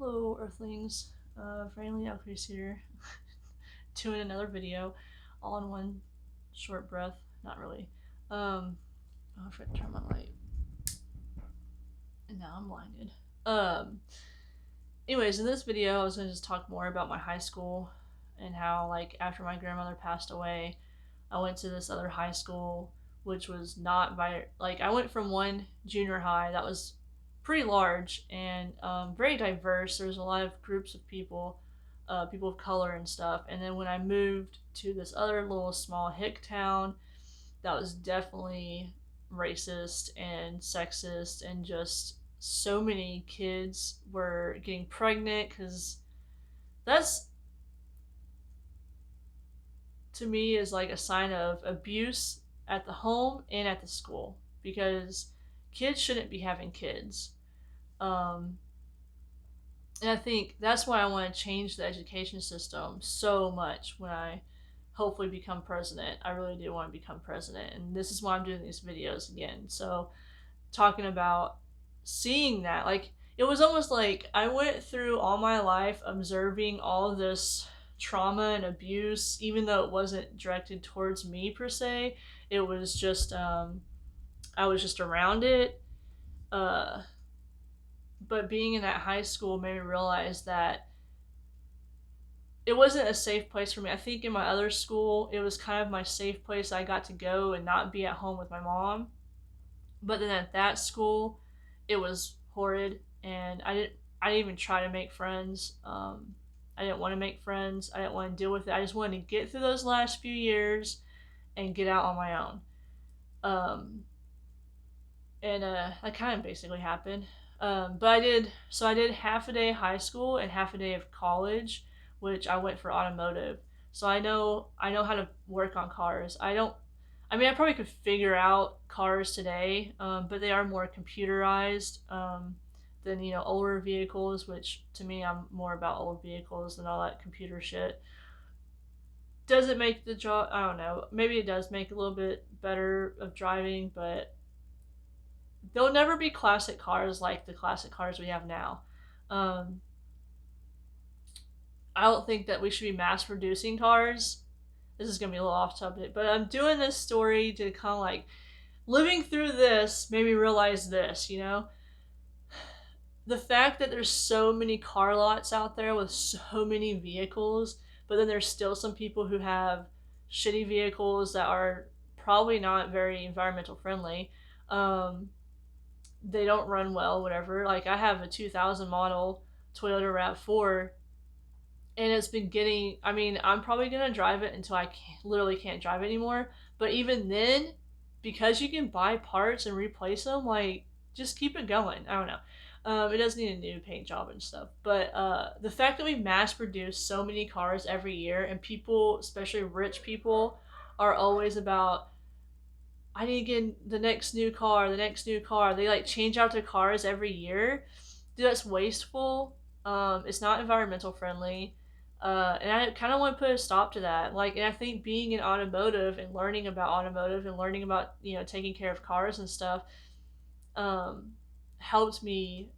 Hello, Earthlings. Finally, Alcrease here, doing another video, all in one short breath. Not really. I forgot to turn my light, and now I'm blinded. Um, Anyways, in this video, I was gonna just talk more about my high school and how, like, after my grandmother passed away, I went to this other high school, which was not by like I went from one junior high that was pretty large and very diverse. There was a lot of groups of people, people of color and stuff. And then when I moved to this other little small hick town, that was definitely racist and sexist, and just so many kids were getting pregnant because that's to me is like a sign of abuse at the home and at the school, because kids shouldn't be having kids. Um, and I think that's why I want to change the education system so much when I hopefully become president. I really do want to become president. And this is why I'm doing these videos again. So, talking about seeing that, like, it was almost like I went through all my life observing all of this trauma and abuse, even though it wasn't directed towards me per se. It was just, I was just around it. Uh, but being in that high school made me realize that it wasn't a safe place for me. I think in my other school, it was kind of my safe place. I got to go and not be at home with my mom. But then at that school, it was horrid, and I didn't even try to make friends. I didn't want to make friends. I didn't want to deal with it. I just wanted to get through those last few years and get out on my own. Um, and that kind of basically happened. But I did half a day high school and half a day of college, which I went for automotive. So I know how to work on cars. I mean, I probably could figure out cars today, but they are more computerized than older vehicles. Which to me, I'm more about old vehicles than all that computer shit. Does it make the job? I don't know. Maybe it does make a little bit better of driving, but they'll never be classic cars like the classic cars we have now. Um, I don't think that we should be mass producing cars. This is gonna be a little off topic, but I'm doing this story to kind of like living through this made me realize this. The fact that there's so many car lots out there with so many vehicles, but then there's still some people who have shitty vehicles that are probably not very environmental friendly. Um, they don't run well, whatever. Like, I have a 2000 model Toyota RAV4, and it's been getting. I mean, I'm probably gonna drive it until literally can't drive anymore. But even then, because you can buy parts and replace them, like, just keep it going. I don't know. It does need a new paint job and stuff. But the fact that we mass produce so many cars every year, and people, especially rich people, are always about, I need to get the next new car, the next new car. They like change out their cars every year. Dude, that's wasteful. It's not environmental friendly. And I kind of want to put a stop to that. Like, and I think being in automotive and learning about automotive and learning about, taking care of cars and stuff, um, helped me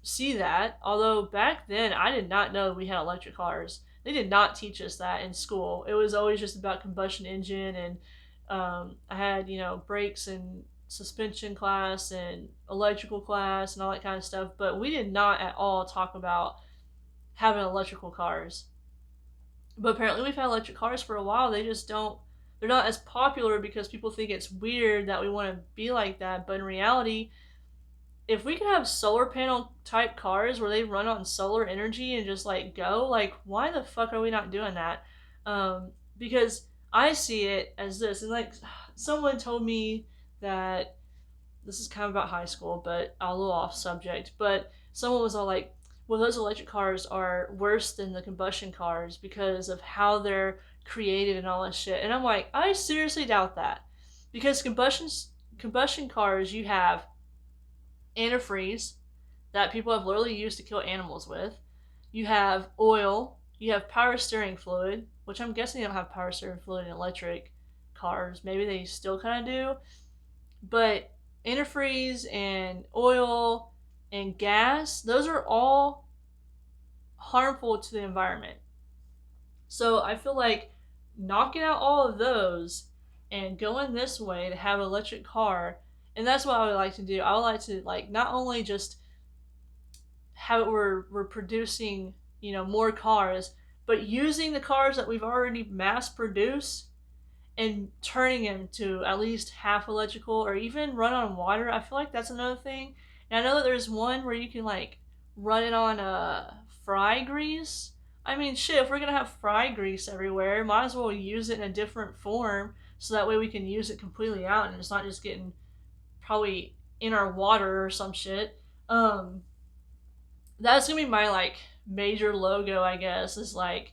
see that. Although back then I did not know we had electric cars. They did not teach us that in school. It was always just about combustion engine, and I had brakes and suspension class and electrical class and all that kind of stuff. But we did not at all talk about having electrical cars. But apparently we've had electric cars for a while. They just don't. They're not as popular because people think it's weird that we want to be like that. But in reality, if we could have solar panel type cars where they run on solar energy and just like go, like, why the fuck are we not doing that? Because I see it as this, and like, someone told me that this is kind of about high school, but a little off subject. But someone was all like, well, those electric cars are worse than the combustion cars because of how they're created and all that shit. And I'm like, I seriously doubt that, because combustion cars, you have antifreeze that people have literally used to kill animals with. You have oil. You have power steering fluid, which I'm guessing they don't have power steering fluid in electric cars. Maybe they still kind of do. But antifreeze and oil and gas, those are all harmful to the environment. So I feel like knocking out all of those and going this way to have an electric car, and that's what I would like to do. I would like to like not only just have it we're producing, more cars, but using the cars that we've already mass produced and turning them to at least half electrical or even run on water. I feel like that's another thing. And I know that there's one where you can like run it on fry grease. I mean, shit, if we're gonna have fry grease everywhere, might as well use it in a different form so that way we can use it completely out and it's not just getting probably in our water or some shit. Um, that's gonna be my like major logo, I guess, is like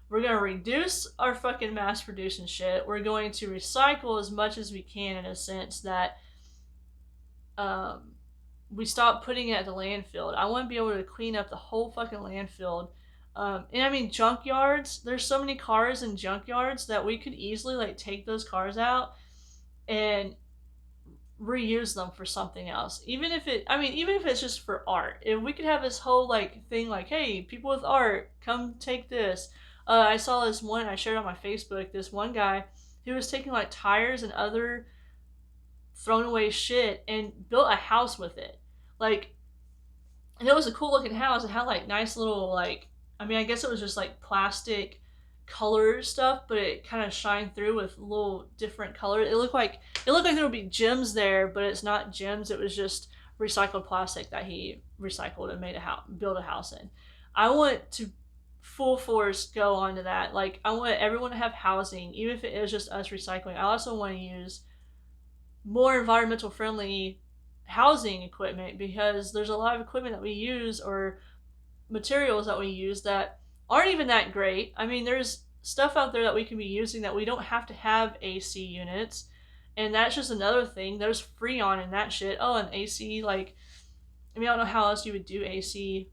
we're gonna reduce our fucking mass producing shit. We're going to recycle as much as we can in a sense that um, we stop putting it at the landfill. I want to be able to clean up the whole fucking landfill. And I mean junkyards. There's so many cars in junkyards that we could easily like take those cars out and reuse them for something else. Even if it's just for art. If we could have this whole like thing like, hey, people with art, come take this. I saw this one, I shared on my Facebook, this one guy who was taking like tires and other thrown away shit and built a house with it. Like, and it was a cool looking house. It had like nice little like, I guess it was just like plastic color stuff, but it kind of shined through with little different colors. It looked like there would be gems there, but it's not gems. It was just recycled plastic that he recycled and made built a house in. I want to full force go onto that. Like I want everyone to have housing, even if it is just us recycling. I also want to use more environmental friendly housing equipment because there's a lot of equipment that we use or materials that we use that aren't even that great. I mean, there's stuff out there that we can be using that we don't have to have AC units. And that's just another thing. There's Freon and that shit. Oh, and AC, like, I don't know how else you would do AC.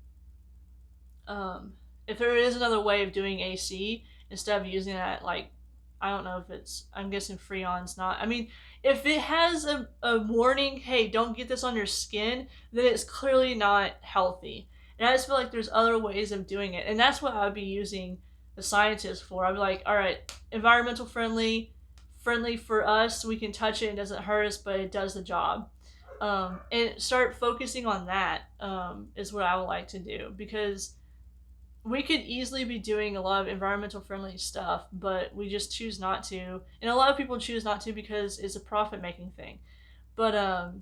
If there is another way of doing AC instead of using that, like, I don't know if I'm guessing Freon's not. If it has a warning, hey, don't get this on your skin, then it's clearly not healthy. And I just feel like there's other ways of doing it. And that's what I would be using the scientists for. I'd be like, all right, environmental friendly for us. We can touch it, it doesn't hurt us, but it does the job. And start focusing on that is what I would like to do. Because we could easily be doing a lot of environmental friendly stuff, but we just choose not to. And a lot of people choose not to because it's a profit making thing. But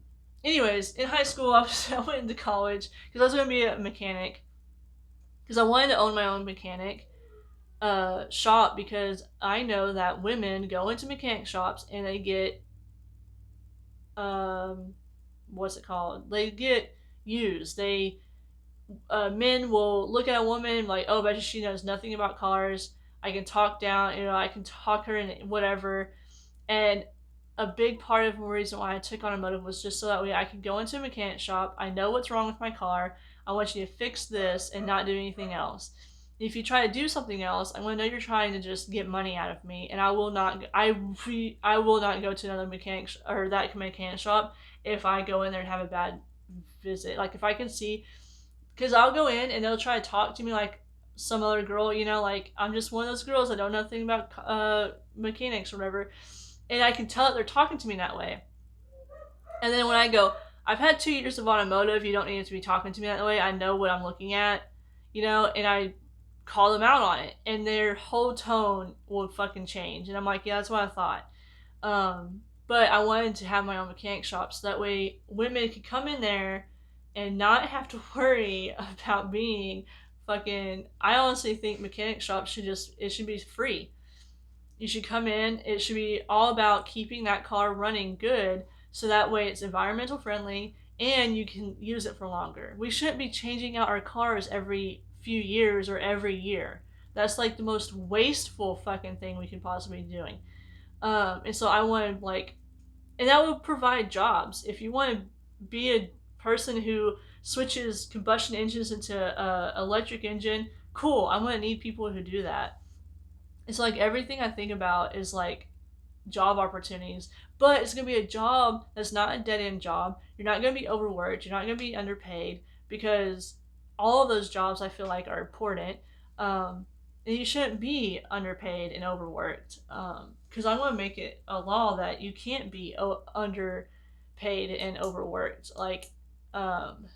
anyways, in high school, I went into college because I was going to be a mechanic because I wanted to own my own mechanic shop because I know that women go into mechanic shops and they get what's it called? They get used. Men will look at a woman like, oh, bet she knows nothing about cars. I can talk down, I can talk her in whatever. And a big part of the reason why I took automotive was just so that way I could go into a mechanic shop. I know what's wrong with my car. I want you to fix this and not do anything else. If you try to do something else, I'm going to know you're trying to just get money out of me, and I will not. I will not go to another mechanic or that mechanic shop if I go in there and have a bad visit. Like if I can see, because I'll go in and they'll try to talk to me like some other girl, like I'm just one of those girls that don't know nothing about mechanics or whatever, and I can tell that they're talking to me that way. And then when I go, I've had 2 years of automotive. You don't need to be talking to me that way. I know what I'm looking at, and I call them out on it, and their whole tone will fucking change. And I'm like, yeah, that's what I thought. But I wanted to have my own mechanic shop so that way women could come in there and not have to worry about being fucking. I honestly think mechanic shops should be free. You should come in, it should be all about keeping that car running good so that way it's environmental friendly and you can use it for longer. We shouldn't be changing out our cars every few years or every year. That's like the most wasteful fucking thing we could possibly be doing. And so I wanted and that would provide jobs. If you want to be a person who switches combustion engines into a electric engine, cool. I'm gonna need people who do that. It's like everything I think about is like job opportunities, but it's gonna be a job that's not a dead end job. You're not gonna be overworked. You're not gonna be underpaid because all of those jobs I feel like are important. Um, and you shouldn't be underpaid and overworked. Because I want to make it a law that you can't be underpaid and overworked. Like, um,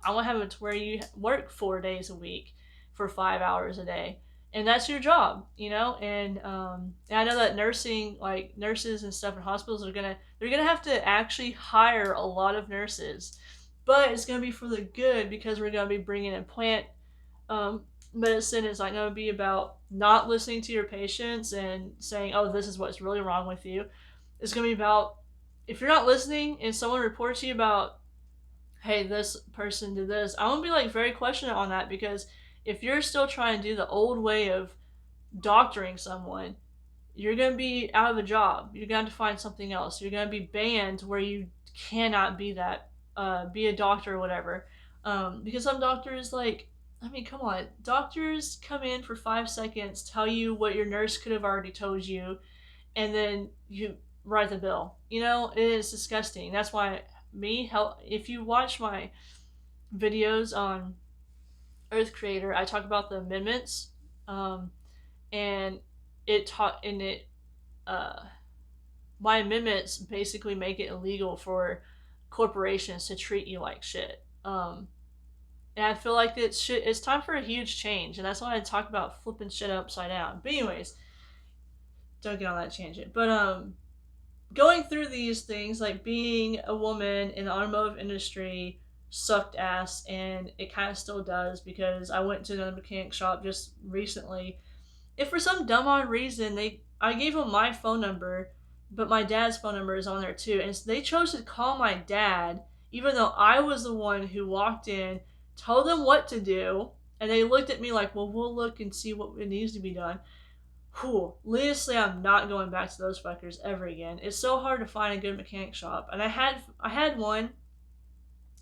I want to have it to where you work 4 days a week for 5 hours a day, and that's your job, you know. And I know that nursing, like nurses and stuff in hospitals, they're gonna have to actually hire a lot of nurses, but it's gonna be for the good because we're gonna be bringing in plant um, medicine. Is not gonna be about not listening to your patients and saying, "Oh, this is what's really wrong with you." It's gonna be about if you're not listening and someone reports you about, hey, this person did this, I want to be like very questioning on that, because if you're still trying to do the old way of doctoring someone, you're going to be out of a job. You're going to have to find something else. You're going to be banned where you cannot be that, be a doctor or whatever. Because some doctors, like, I mean, come on. Doctors come in for 5 seconds, tell you what your nurse could have already told you, and then you write the bill. You know, it is disgusting. That's why if you watch my videos on Earth Creator, I talk about the amendments, um, and it taught in it. Uh, my amendments basically make it illegal for corporations to treat you like shit. And I feel like it's time for a huge change, and that's why I talk about flipping shit upside down. But anyways, don't get on that tangent. But going through these things, like being a woman in the automotive industry, sucked ass, and it kind of still does, because I went to another mechanic shop just recently. If for some dumb odd reason I gave them my phone number, but my dad's phone number is on there too, and so they chose to call my dad, even though I was the one who walked in, told them what to do, and they looked at me like, well, we'll look and see what needs to be done. Whew, honestly, I'm not going back to those fuckers ever again. It's so hard to find a good mechanic shop, and I had one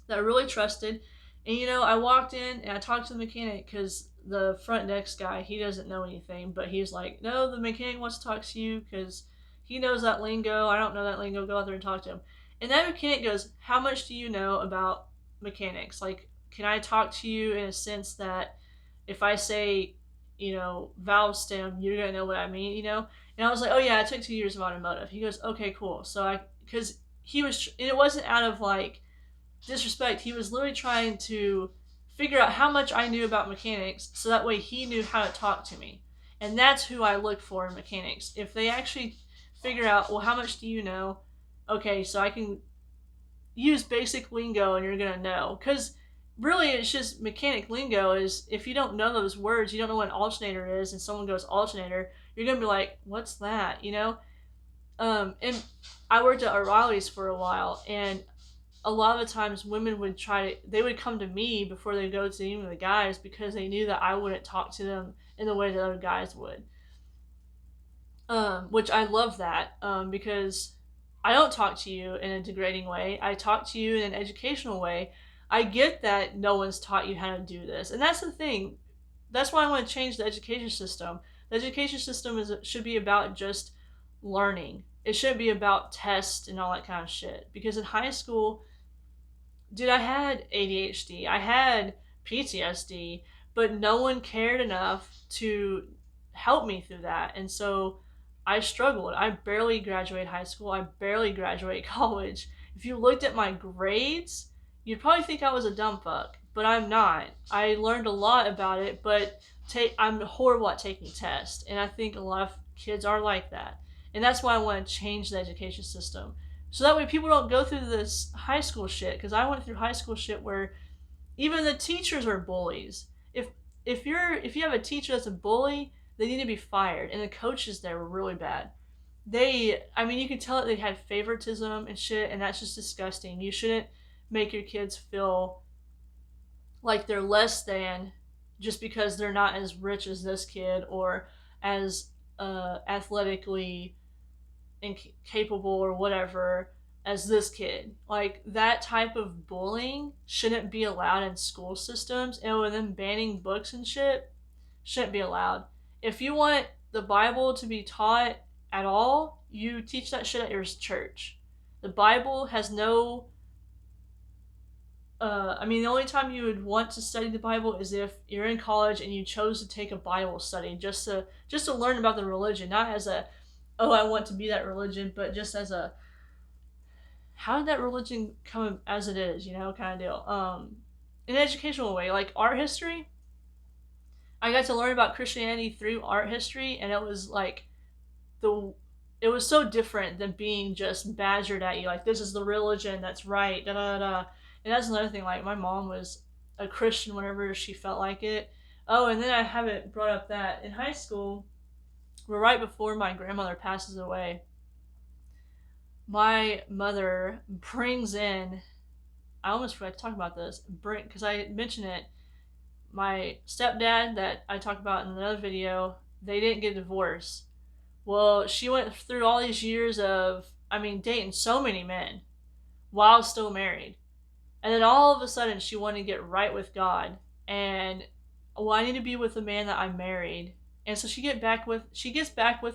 that I really trusted. And I walked in and I talked to the mechanic, because the front desk guy, he doesn't know anything, but he's like, no, the mechanic wants to talk to you because he knows that lingo. I don't know that lingo. Go out there and talk to him. And that mechanic goes, how much do you know about mechanics? Like, can I talk to you in a sense that if I say, valve stem, you're going to know what I mean, And I was like, oh yeah, I took 2 years of automotive. He goes, okay, cool. Because it wasn't out of like, disrespect. He was literally trying to figure out how much I knew about mechanics, so that way he knew how to talk to me. And that's who I look for in mechanics. If they actually figure out, well, how much do you know? Okay, so I can use basic lingo and you're going to know. Because really, it's just mechanic lingo. Is if you don't know those words, you don't know what an alternator is, and someone goes alternator, you're going to be like, what's that? And I worked at O'Reilly's for a while, and a lot of the times women they would come to me before they go to even the guys, because they knew that I wouldn't talk to them in the way that other guys would. Which I love that, because I don't talk to you in a degrading way. I talk to you in an educational way. I get that no one's taught you how to do this, and that's the thing. That's why I want to change the education system. The education system should be about just learning. It shouldn't be about tests and all that kind of shit. Because in high school, dude, I had ADHD, I had PTSD, but no one cared enough to help me through that. And so I struggled. I barely graduated high school, I barely graduated college. If you looked at my grades, you'd probably think I was a dumb fuck, but I'm not. I learned a lot about it, but I'm horrible at taking tests, and I think a lot of kids are like that. And that's why I want to change the education system, so that way people don't go through this high school shit. Because I went through high school shit where even the teachers are bullies. If you have a teacher that's a bully, they need to be fired. And the coaches there were really bad. I mean, you can tell that they had favoritism and shit, and that's just disgusting. You shouldn't make your kids feel like they're less than just because they're not as rich as this kid, or as athletically incapable or whatever as this kid. Like, that type of bullying shouldn't be allowed in school systems, and with them banning books and shit, shouldn't be allowed. If you want the Bible to be taught at all, you teach that shit at your church. The Bible has no I mean, the only time you would want to study the Bible is if you're in college and you chose to take a Bible study just to learn about the religion, not as a, oh, I want to be that religion, but just as a, how did that religion come as it is, kind of deal. In an educational way, like art history, I got to learn about Christianity through art history, and it was like the it was so different than being just badgered at you like this is the religion that's right, da da da. And that's another thing. Like my mom was a Christian whenever she felt like it. Oh, and then I haven't brought up that in high school, right before my grandmother passes away, my mother brings in. I almost forgot to talk about this. Because I mentioned it. My stepdad that I talked about in another video, they didn't get divorced. Well, she went through all these years of, I mean, dating so many men while still married. And then all of a sudden she wanted to get right with God. And, well, I need to be with the man that I married. And so she gets back with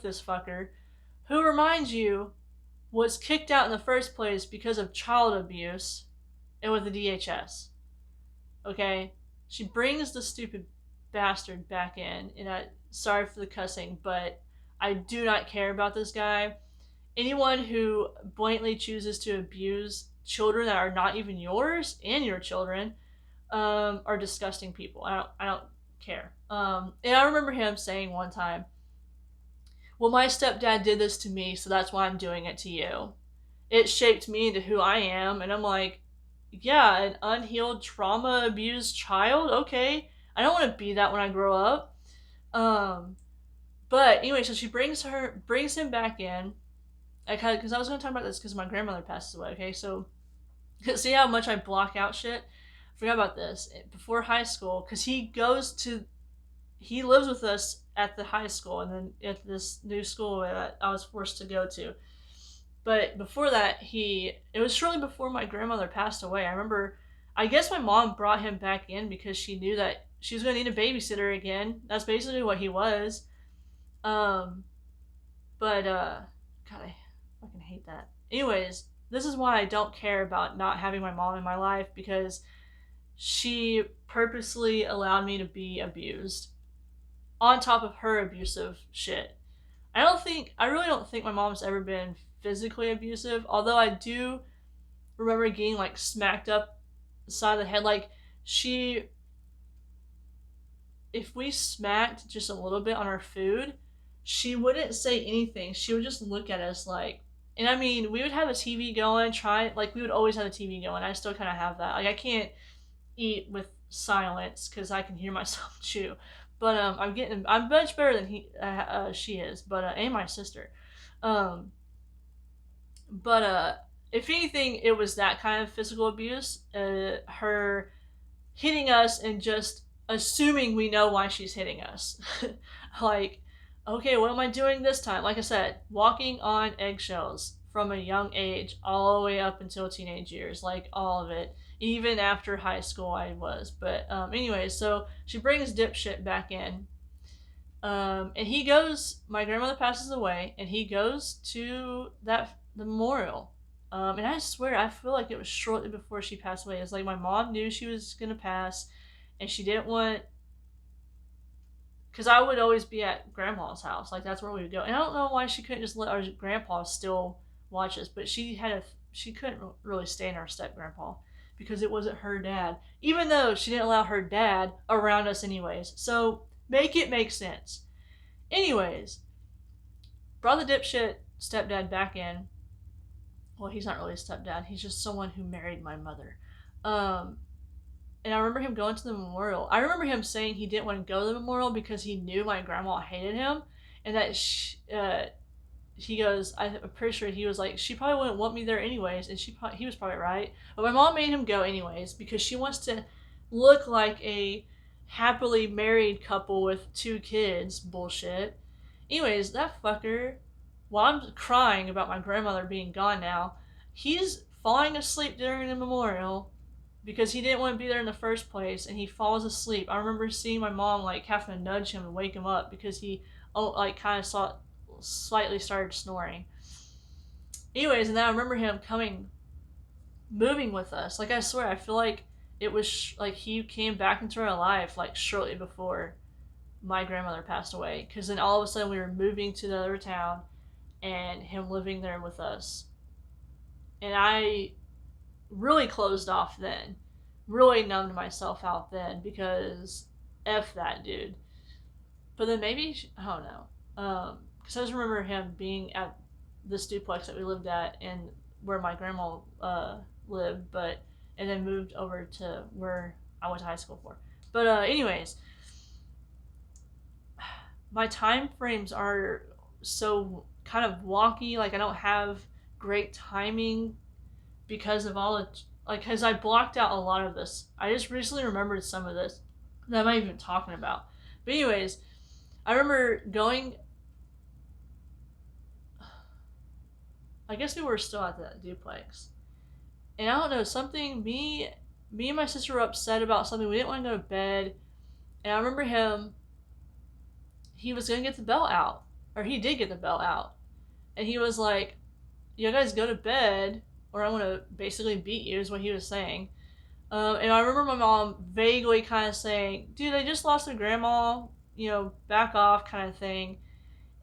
this fucker who, reminds you, was kicked out in the first place because of child abuse and with the DHS. Okay? She brings the stupid bastard back in, and sorry for the cussing, but I do not care about this guy. Anyone who blatantly chooses to abuse children that are not even yours and your children are disgusting people. I don't care. And I remember him saying one time, "Well, my stepdad did this to me, so that's why I'm doing it to you. It shaped me into who I am." And I'm like, yeah, an unhealed, trauma abused child. Okay, I don't want to be that when I grow up. But anyway, so she brings him back in. Because I was going to talk about this because my grandmother passed away. Okay, so see how much I block out shit. I forgot about this before high school because he lives with us at the high school and then at this new school that I was forced to go to. But before that, it was shortly before my grandmother passed away. I remember, I guess my mom brought him back in because she knew that she was going to need a babysitter again. That's basically what he was. Um, but God, I fucking hate that. Anyways, this is why I don't care about not having my mom in my life, because she purposely allowed me to be abused on top of her abusive shit. I really don't think my mom's ever been physically abusive, although I do remember getting like smacked up the side of the head. Like, if we smacked just a little bit on our food, she wouldn't say anything. She would just look at us like, and I mean, we would have a TV going, we would always have a TV going. I still kind of have that. Like, I can't eat with silence because I can hear myself chew. But I'm much better than she is. But and my sister. But if anything, it was that kind of physical abuse. Her hitting us and just assuming we know why she's hitting us. Like, okay, what am I doing this time? Like I said, walking on eggshells from a young age all the way up until teenage years, like all of it. Even after high school, I was. But anyway, so she brings dipshit back in. And he goes, my grandmother passes away, and he goes to the memorial. And I swear, I feel like it was shortly before she passed away. It's like my mom knew she was going to pass, and she didn't want, because I would always be at grandma's house. Like, that's where we would go. And I don't know why she couldn't just let our grandpa still watch us, but she couldn't really stand our step grandpa because it wasn't her dad, even though she didn't allow her dad around us anyways. So make it make sense. Anyways, brought the dipshit stepdad back in. Well, he's not really a stepdad. He's just someone who married my mother. And I remember him going to the memorial. I remember him saying he didn't want to go to the memorial because he knew my grandma hated him, and that he goes, I'm pretty sure he was like, she probably wouldn't want me there anyways, and he was probably right. But my mom made him go anyways because she wants to look like a happily married couple with 2 kids. Bullshit. Anyways, that fucker, while I'm crying about my grandmother being gone now, he's falling asleep during the memorial because he didn't want to be there in the first place, and he falls asleep. I remember seeing my mom like having to nudge him and wake him up because he kind of slightly started snoring. Anyways, and then I remember him moving with us. Like, I swear, I feel like it was like he came back into our life like shortly before my grandmother passed away. Because then all of a sudden we were moving to the other town and him living there with us. And I really closed off then, really numbed myself out then because F that dude. But then maybe, I don't know. Because I just remember him being at this duplex that we lived at and where my grandma lived, but and then moved over to where I went to high school for. But anyways, my time frames are so kind of wonky. Like I don't have great timing because of all the like because I blocked out a lot of this. I just recently remembered some of this that I'm not even talking about. But anyways, I remember going. I guess we were still at the duplex, and I don't know something. Me and my sister were upset about something. We didn't want to go to bed, and I remember him. He was gonna get the belt out, or he did get the belt out, and he was like, "You guys go to bed, or I'm gonna basically beat you," is what he was saying. And I remember my mom vaguely kind of saying, "Dude, they just lost their grandma. Back off," kind of thing.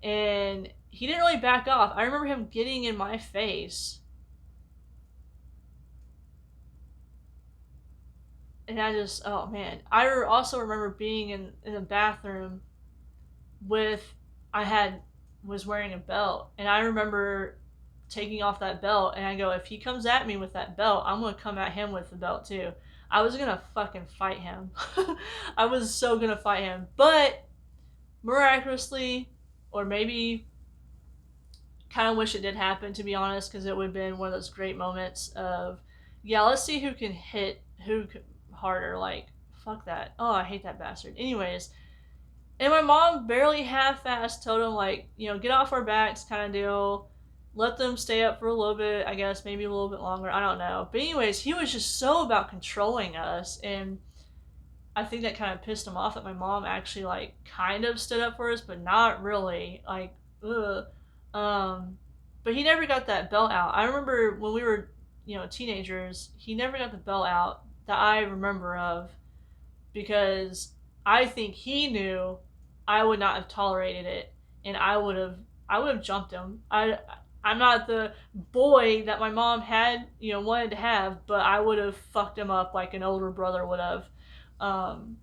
And he didn't really back off. I remember him getting in my face, and I just, oh man. I also remember being in the bathroom with, I had, was wearing a belt, and I remember taking off that belt, and I go, if he comes at me with that belt, I'm gonna come at him with the belt too. I was gonna fucking fight him. I was so gonna fight him. But miraculously, or maybe kind of wish it did happen, to be honest, because it would have been one of those great moments of, yeah, let's see who can hit who harder. Like, fuck that. Oh, I hate that bastard. Anyways, and my mom barely half-assed told him, like, get off our backs kind of deal. Let them stay up for a little bit, I guess, maybe a little bit longer. I don't know. But anyways, he was just so about controlling us, and I think that kind of pissed him off that my mom actually, like, kind of stood up for us, but not really. Like, ugh. But he never got that belt out. I remember when we were, teenagers, he never got the belt out that I remember of, because I think he knew I would not have tolerated it, and I would have jumped him. I'm not the boy that my mom had, wanted to have, but I would have fucked him up like an older brother would have, um,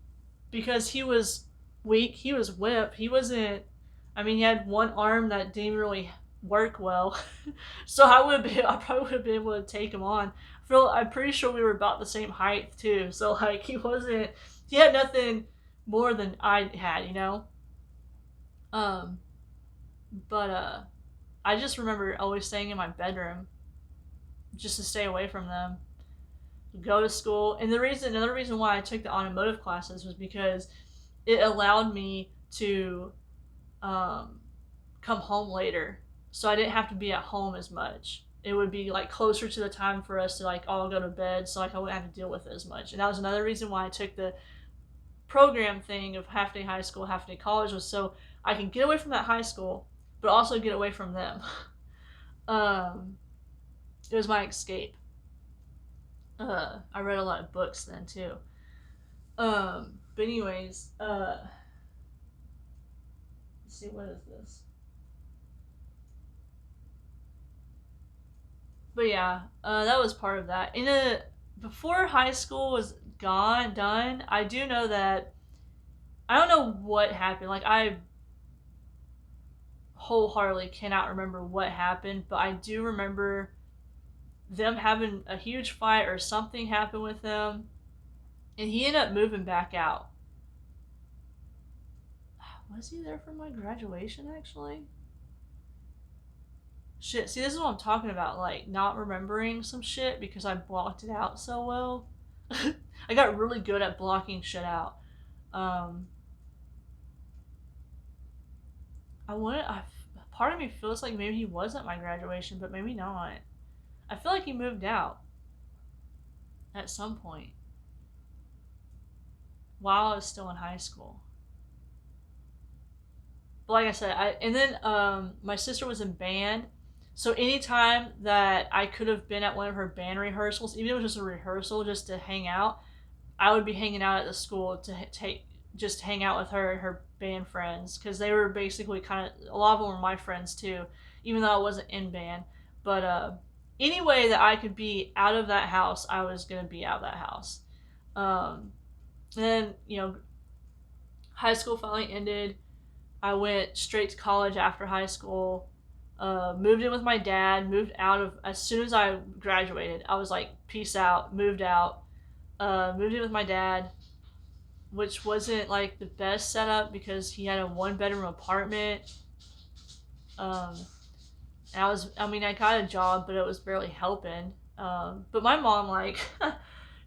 because he was weak. He was wimp. He wasn't. I mean, he had one arm that didn't really work well, so I probably would have been able to take him on. I'm pretty sure we were about the same height too. So like he wasn't. He had nothing more than I had. Um, but I just remember always staying in my bedroom just to stay away from them. Go to school, and another reason why I took the automotive classes was because it allowed me to come home later, so I didn't have to be at home as much. It would be like closer to the time for us to like all go to bed, so like I wouldn't have to deal with it as much. And that was another reason why I took the program thing of half day high school, half day college, was so I can get away from that high school, but also get away from them. It was my escape. I read a lot of books then too. But anyways, let's see, what is this? But yeah, that was part of that. Before high school was done, I do know that I don't know what happened. Like I wholeheartedly cannot remember what happened, but I do remember them having a huge fight or something happened with them, and he ended up moving back out. Was he there for my graduation actually? Shit, see, this is what I'm talking about, like not remembering some shit because I blocked it out so well. I got really good at blocking shit out. Um, part of me feels like maybe he was at my graduation, but maybe not. I feel like he moved out at some point while I was still in high school. But like I said, and then my sister was in band, so anytime that I could have been at one of her band rehearsals, even if it was just a rehearsal, just to hang out, I would be hanging out at the school to take just hang out with her and her band friends because they were basically kind of a lot of them were my friends too, even though I wasn't in band. But any way that I could be out of that house, I was gonna be out of that house. Um, and then high school finally ended. I went straight to college after high school. Moved in with my dad. Moved out of as soon as I graduated. I was like, peace out. Moved out. Moved in with my dad, which wasn't like the best setup because he had a one bedroom apartment. Um, and I mean, I got a job, but it was barely helping. But my mom, like,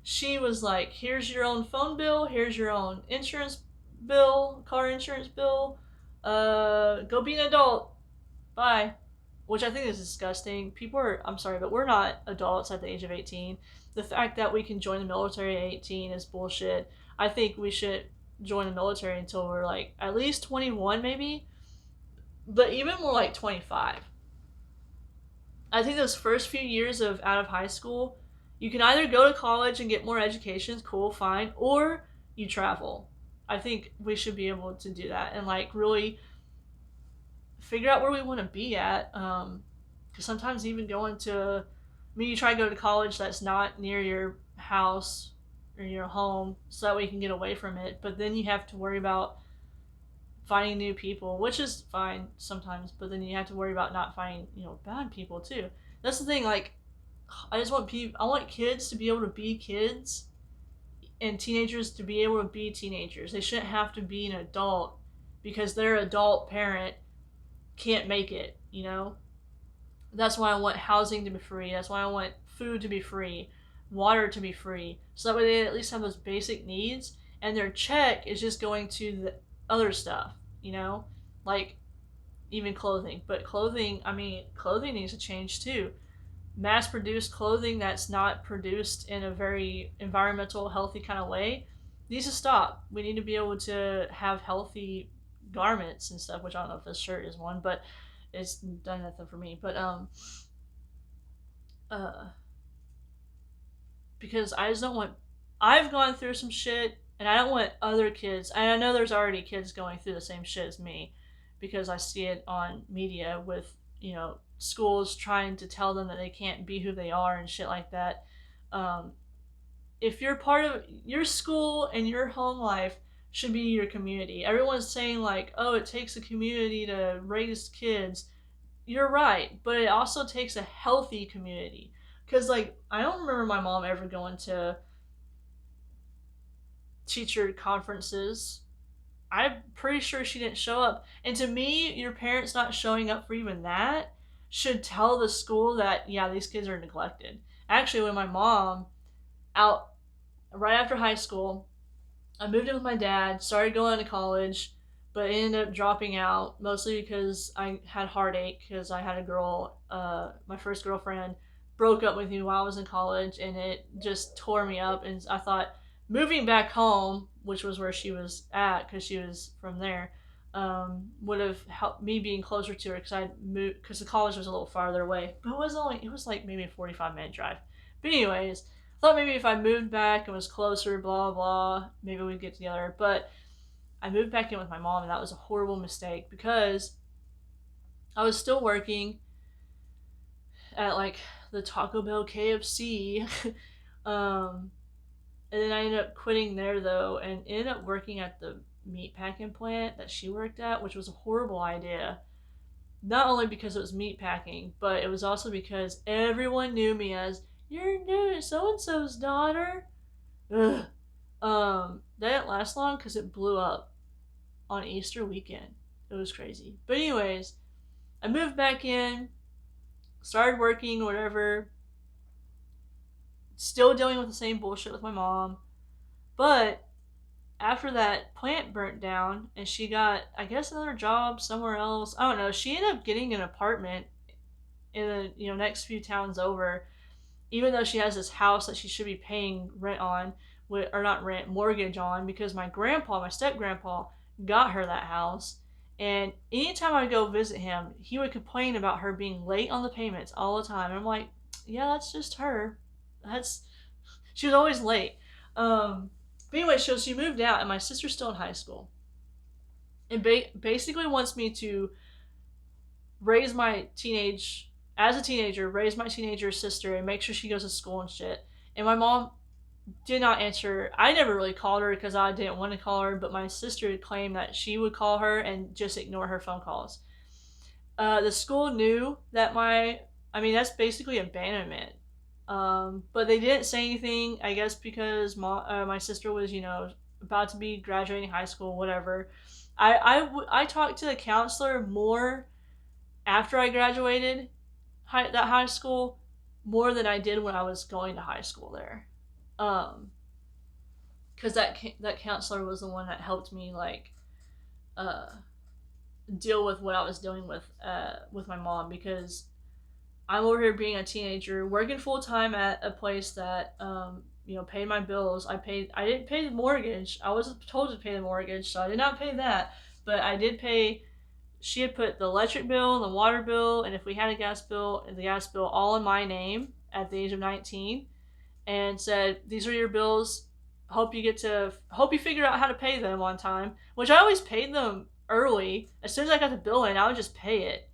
she was like, here's your own phone bill, here's your own insurance bill, car insurance bill. Go be an adult. Bye. Which I think is disgusting. I'm sorry, but we're not adults at the age of 18. The fact that we can join the military at 18 is bullshit. I think we should join the military until we're like at least 21, maybe, but even more like 25. I think those first few years of out of high school, you can either go to college and get more education, cool, fine, or you travel. I think we should be able to do that and like really figure out where we want to be at. Because sometimes even going to, I mean, you try to go to college that's not near your house or your home, so that way you can get away from it. But then you have to worry about finding new people, which is fine sometimes. But then you have to worry about not finding bad people too. That's the thing. Like, I want kids to be able to be kids, and teenagers to be able to be teenagers. They shouldn't have to be an adult because their adult parent can't make it. That's why I want housing to be free. That's why I want food to be free, water to be free, so that way they at least have those basic needs, and their check is just going to the other stuff, like even clothing. But clothing, I mean, clothing needs to change too. Mass produced clothing that's not produced in a very environmental, healthy kind of way needs to stop. We need to be able to have healthy garments and stuff, which I don't know if this shirt is one, but it's done nothing for me. But uh because I just don't want I've gone through some shit and I don't want other kids, and I know there's already kids going through the same shit as me because I see it on media with, schools trying to tell them that they can't be who they are and shit like that. Um, if you're part of your school and your home life should be your community. Everyone's saying like, oh, it takes a community to raise kids. You're right, but it also takes a healthy community. Because, like, I don't remember my mom ever going to teacher conferences. I'm pretty sure she didn't show up. And to me, your parents not showing up for even that should tell the school that, yeah, these kids are neglected. Actually, when my mom, out right after high school, I moved in with my dad, started going to college, but ended up dropping out mostly because I had heartache because I had a girl, my first girlfriend, broke up with me while I was in college, and it just tore me up. And I thought moving back home, which was where she was at because she was from there, would have helped me being closer to her because I moved because the college was a little farther away, but it was like maybe a 45-minute drive. But anyways, thought maybe if I moved back and was closer, blah blah, maybe we'd get together. But I moved back in with my mom, and that was a horrible mistake because I was still working at like the Taco Bell, KFC, um, and then I ended up quitting there though, and ended up working at the meat packing plant that she worked at, which was a horrible idea. Not only because it was meat packing, but it was also because everyone knew me as you're new so and so's daughter. Ugh. That didn't last long because it blew up on Easter weekend. It was crazy. But anyways, I moved back in, started working, whatever. Still dealing with the same bullshit with my mom. But after that plant burnt down and she got, I guess, another job somewhere else. I don't know. She ended up getting an apartment in the next few towns over, even though she has this house that she should be paying rent on, or not rent, mortgage on, because my step grandpa, got her that house. And anytime I go visit him, he would complain about her being late on the payments all the time. And I'm like, yeah, that's just her. That's She was always late. But anyway, so she moved out, and my sister's still in high school, and basically wants me to raise my teenage as a teenager, raise my teenager sister, and make sure she goes to school and shit. And my mom did not answer. I never really called her because I didn't want to call her, but my sister claimed that she would call her and just ignore her phone calls. The school knew that I mean, that's basically abandonment. But they didn't say anything, I guess, because my sister was, about to be graduating high school, whatever. I talked to the counselor more after I graduated that high school more than I did when I was going to high school there. Um, because that counselor was the one that helped me like uh deal with what I was dealing with my mom, because I'm over here being a teenager, working full time at a place that paid my bills. I didn't pay the mortgage. I was told to pay the mortgage, so I did not pay that. But I did pay. She had put the electric bill, the water bill, and if we had a gas bill, the gas bill all in my name at the age of 19, and said, "These are your bills. Hope you figure out how to pay them on time." Which I always paid them early. As soon as I got the bill in, I would just pay it.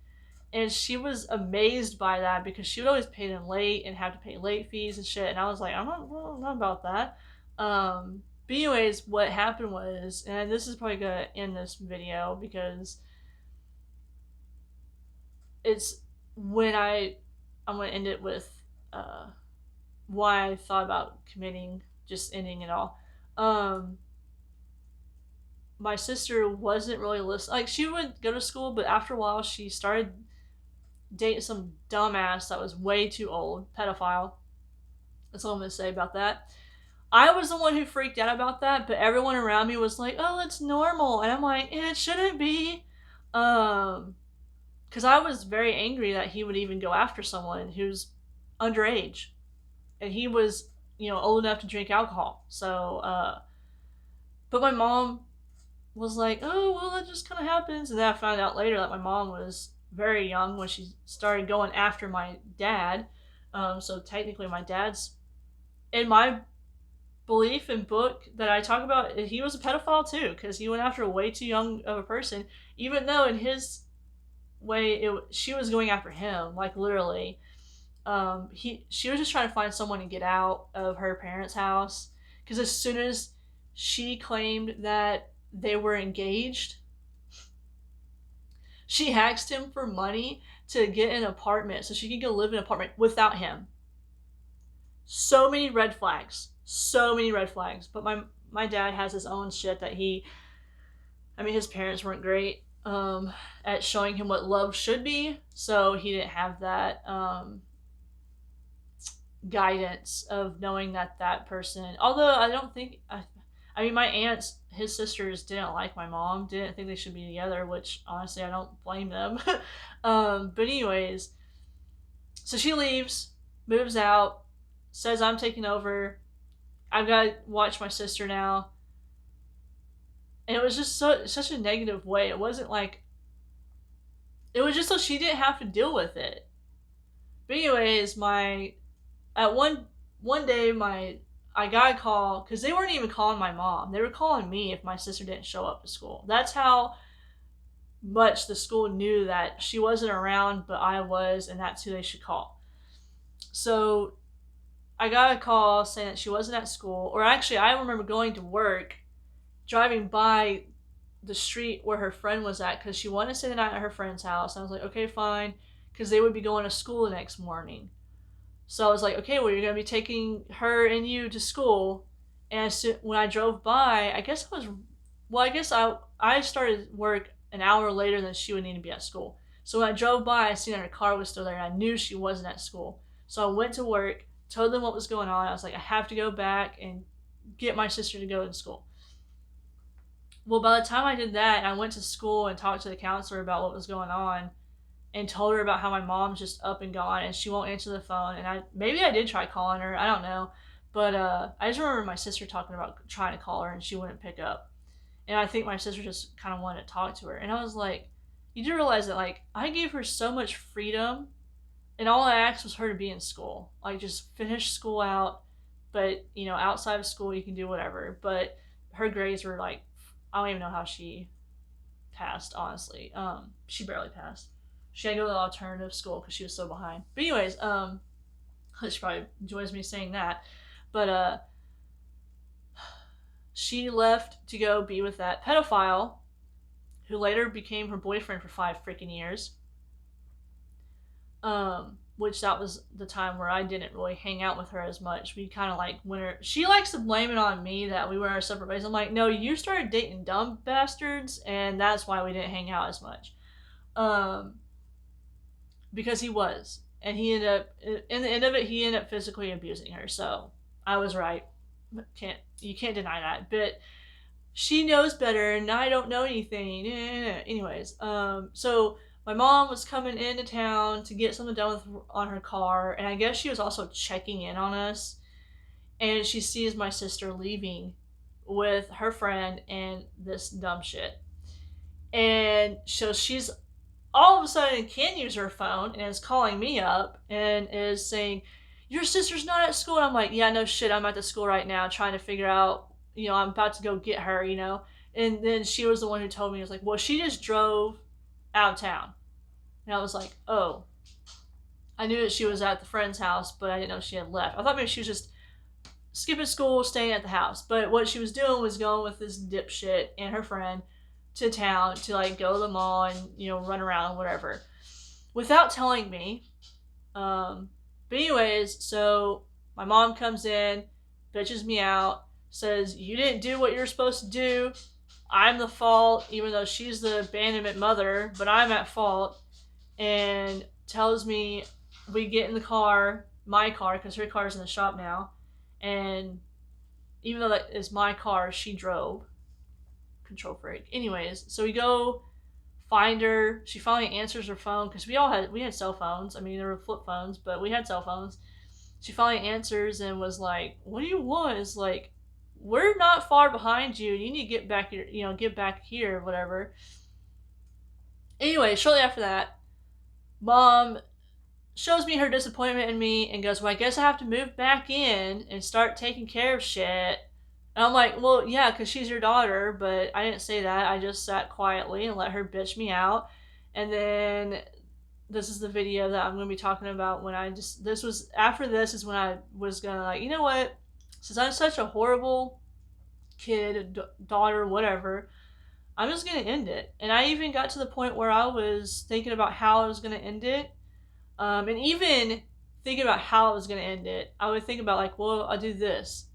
And she was amazed by that because she would always pay them late and have to pay late fees and shit. And I was like, I'm not about that. But anyways, what happened was, and this is probably gonna end this video because it's when I'm gonna end it with uh, why I thought about committing, just ending it all. Um, my sister wasn't really listening. Like, she would go to school, but after a while, she started dating some dumbass that was way too old, pedophile. That's all I'm gonna say about that. I was the one who freaked out about that, but everyone around me was like, "Oh, it's normal," and I'm like, "It shouldn't be," because I was very angry that he would even go after someone who's underage, and he was, old enough to drink alcohol. So, but my mom was like, "Oh, well, that just kind of happens," and then I found out later that my mom was very young when she started going after my dad. So technically, my dad's, in my belief and book that I talk about, he was a pedophile too, because he went after a way too young of a person, even though in his way she was going after him, like literally. She was just trying to find someone to get out of her parents' house, because as soon as she claimed that they were engaged, she asked him for money to get an apartment so she could go live in an apartment without him. So many red flags. So many red flags. But my dad has his own shit that his parents weren't great at showing him what love should be. So he didn't have that guidance of knowing that person. Although I don't think, my aunts, his sisters, didn't like my mom, didn't think they should be together, which honestly I don't blame them. But anyways, so she leaves, moves out, says I'm taking over. I've got to watch my sister now. And it was just such a negative way. It wasn't like, it was just so she didn't have to deal with it. But anyways, at one day I got a call, because they weren't even calling my mom. They were calling me if my sister didn't show up to school. That's how much the school knew that she wasn't around, but I was, and that's who they should call. So I got a call saying that she wasn't at school. Or actually, I remember going to work, driving by the street where her friend was at, because she wanted to stay the night at her friend's house. And I was like, okay, fine, because they would be going to school the next morning. So I was like, okay, well, you're going to be taking her and you to school. And when I drove by, I guess I started work an hour later than she would need to be at school. So when I drove by, I seen that her car was still there, and I knew she wasn't at school. So I went to work, told them what was going on. I was like, I have to go back and get my sister to go to school. Well, by the time I did that, and I went to school and talked to the counselor about what was going on, and told her about how my mom's just up and gone and she won't answer the phone. And maybe I did try calling her, I don't know. But I just remember my sister talking about trying to call her and she wouldn't pick up. And I think my sister just kind of wanted to talk to her. And I was like, you do realize that, like, I gave her so much freedom, and all I asked was her to be in school. Like, just finish school out, But outside of school, you can do whatever. But her grades were like, I don't even know how she passed. Honestly, she barely passed. She had to go to the alternative school because she was so behind. But anyways, she probably enjoys me saying that. But she left to go be with that pedophile who later became her boyfriend for 5 freaking years. Which that was the time where I didn't really hang out with her as much. We kind of like when her, she likes to blame it on me that we were our separate ways. I'm like, no, you started dating dumb bastards, and that's why we didn't hang out as much. Um, because he was, and he ended up in the end of it, he ended up physically abusing her. So I was right. You can't deny that. But she knows better, and I don't know anything. Anyways, so my mom was coming into town to get something done on her car, and I guess she was also checking in on us. And she sees my sister leaving with her friend and this dumb shit. And so she's all of a sudden can use her phone and is calling me up and is saying, "Your sister's not at school." And I'm like, "Yeah, no shit, I'm at the school right now trying to figure out, I'm about to go get her. And then she was the one who told me, it was like, "Well, she just drove out of town." And I was like, "Oh." I knew that she was at the friend's house, but I didn't know she had left. I thought maybe she was just skipping school, staying at the house. But what she was doing was going with this dipshit and her friend to town to like go to the mall and run around whatever, without telling me. But anyways, so my mom comes in, bitches me out, says you didn't do what you're supposed to do. I'm the fault, even though she's the abandonment mother, but I'm at fault. And tells me we get in the car, my car, because her car's in the shop now. And even though that is my car, she drove. Control freak. Anyways, so we go find her. She finally answers her phone because we had cell phones. I mean, there were flip phones, but we had cell phones. She finally answers and was like, "What do you want?" It's like, "We're not far behind you. You need to get back here. Get back here, whatever." Anyway, shortly after that, mom shows me her disappointment in me and goes, "Well, I guess I have to move back in and start taking care of shit." And I'm like, "Well, yeah, because she's your daughter," but I didn't say that. I just sat quietly and let her bitch me out. And then this is the video that I'm going to be talking about when this is when I was going to, like, you know what? Since I'm such a horrible kid, daughter, whatever, I'm just going to end it. And I even got to the point where I was thinking about how I was going to end it. And even thinking about how I was going to end it, I would think about, like, well, I'll do this.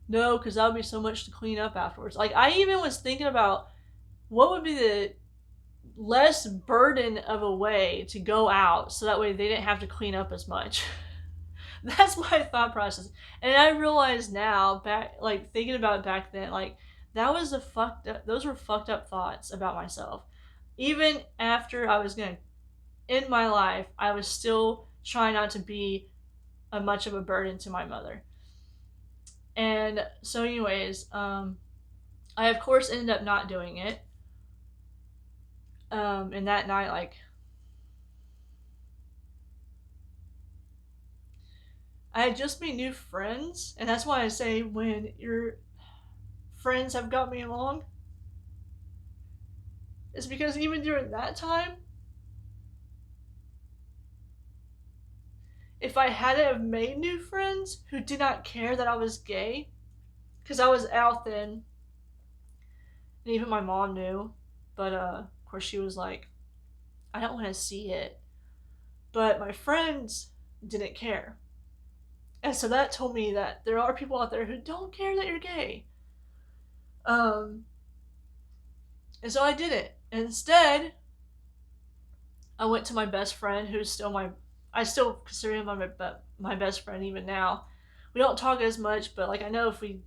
No, because that would be so much to clean up afterwards. Like, I even was thinking about what would be the less burden of a way to go out so that way they didn't have to clean up as much. That's my thought process. And I realize now, back, like, thinking about it back then, like, those were fucked up thoughts about myself. Even after I was going to end my life, I was still trying not to be much of a burden to my mother. And so anyways, I of course ended up not doing it. And that night, like, I had just made new friends, and that's why I say when your friends have got me along, it's because even during that time, if I hadn't have made new friends who did not care that I was gay, because I was out then, and even my mom knew, but of course she was like, "I don't want to see it," but my friends didn't care. And so that told me that there are people out there who don't care that you're gay. Um, and so I did it. Instead, I went to my best friend, who's still I still consider him my best friend even now. We don't talk as much, but like I know if we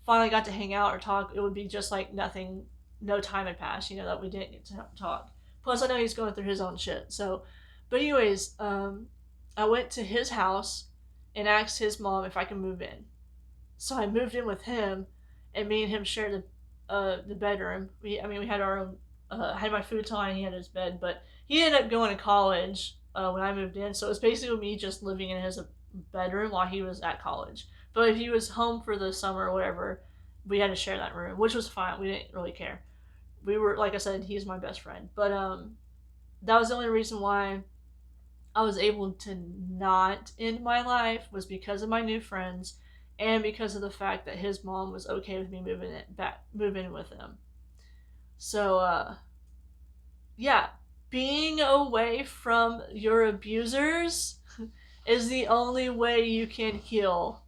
finally got to hang out or talk, it would be just like nothing, no time had passed, that we didn't get to talk. Plus, I know he's going through his own shit. So, but anyways, I went to his house and asked his mom if I could move in. So I moved in with him, and me and him shared the bedroom. We had our own. I had my futon, and he had his bed, but he ended up going to college when I moved in. So it was basically me just living in his bedroom while he was at college. But if he was home for the summer or whatever, we had to share that room, which was fine. We didn't really care. We were, like I said, he's my best friend. But that was the only reason why I was able to not end my life, was because of my new friends and because of the fact that his mom was okay with me moving in with him. So yeah, being away from your abusers is the only way you can heal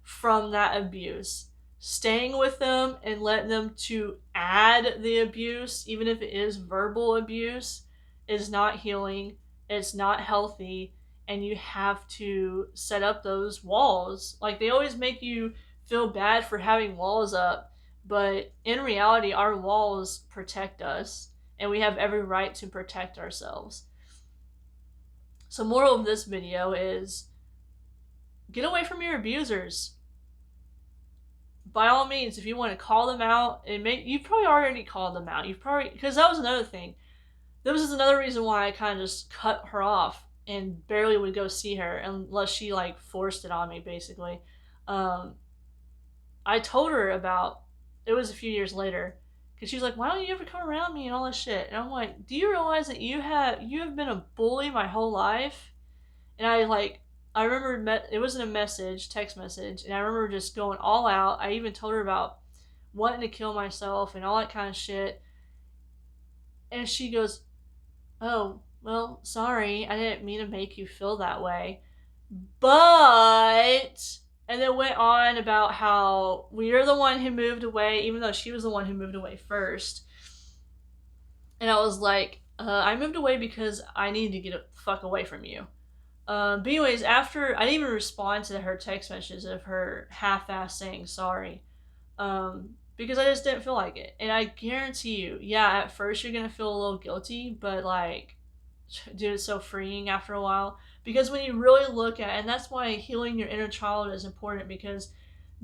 from that abuse. Staying with them and letting them to add the abuse, even if it is verbal abuse, is not healing. It's not healthy, and you have to set up those walls. Like, they always make you feel bad for having walls up, but in reality, our walls protect us, and we have every right to protect ourselves. So, moral of this video is get away from your abusers. By all means, if you want to call them out, you've probably already called them out. You've probably, because that was another thing. This is another reason why I kind of just cut her off and barely would go see her unless she like forced it on me, basically. Um, I told her about, it was a few years later, because she was like, "Why don't you ever come around me and all this shit?" And I'm like, "Do you realize that you have been a bully my whole life?" And I remember it wasn't a message, text message, and I remember just going all out. I even told her about wanting to kill myself and all that kind of shit. And she goes, "Oh, well, sorry. I didn't mean to make you feel that way." But, and then went on about how we're the one who moved away, even though she was the one who moved away first. And I was like, I moved away because I needed to get the fuck away from you. But anyways, after, I didn't even respond to her text messages of her half-ass saying sorry, because I just didn't feel like it. And I guarantee you, yeah, at first you're gonna feel a little guilty, but like, dude, it's so freeing after a while. Because when you really look at, and that's why healing your inner child is important, because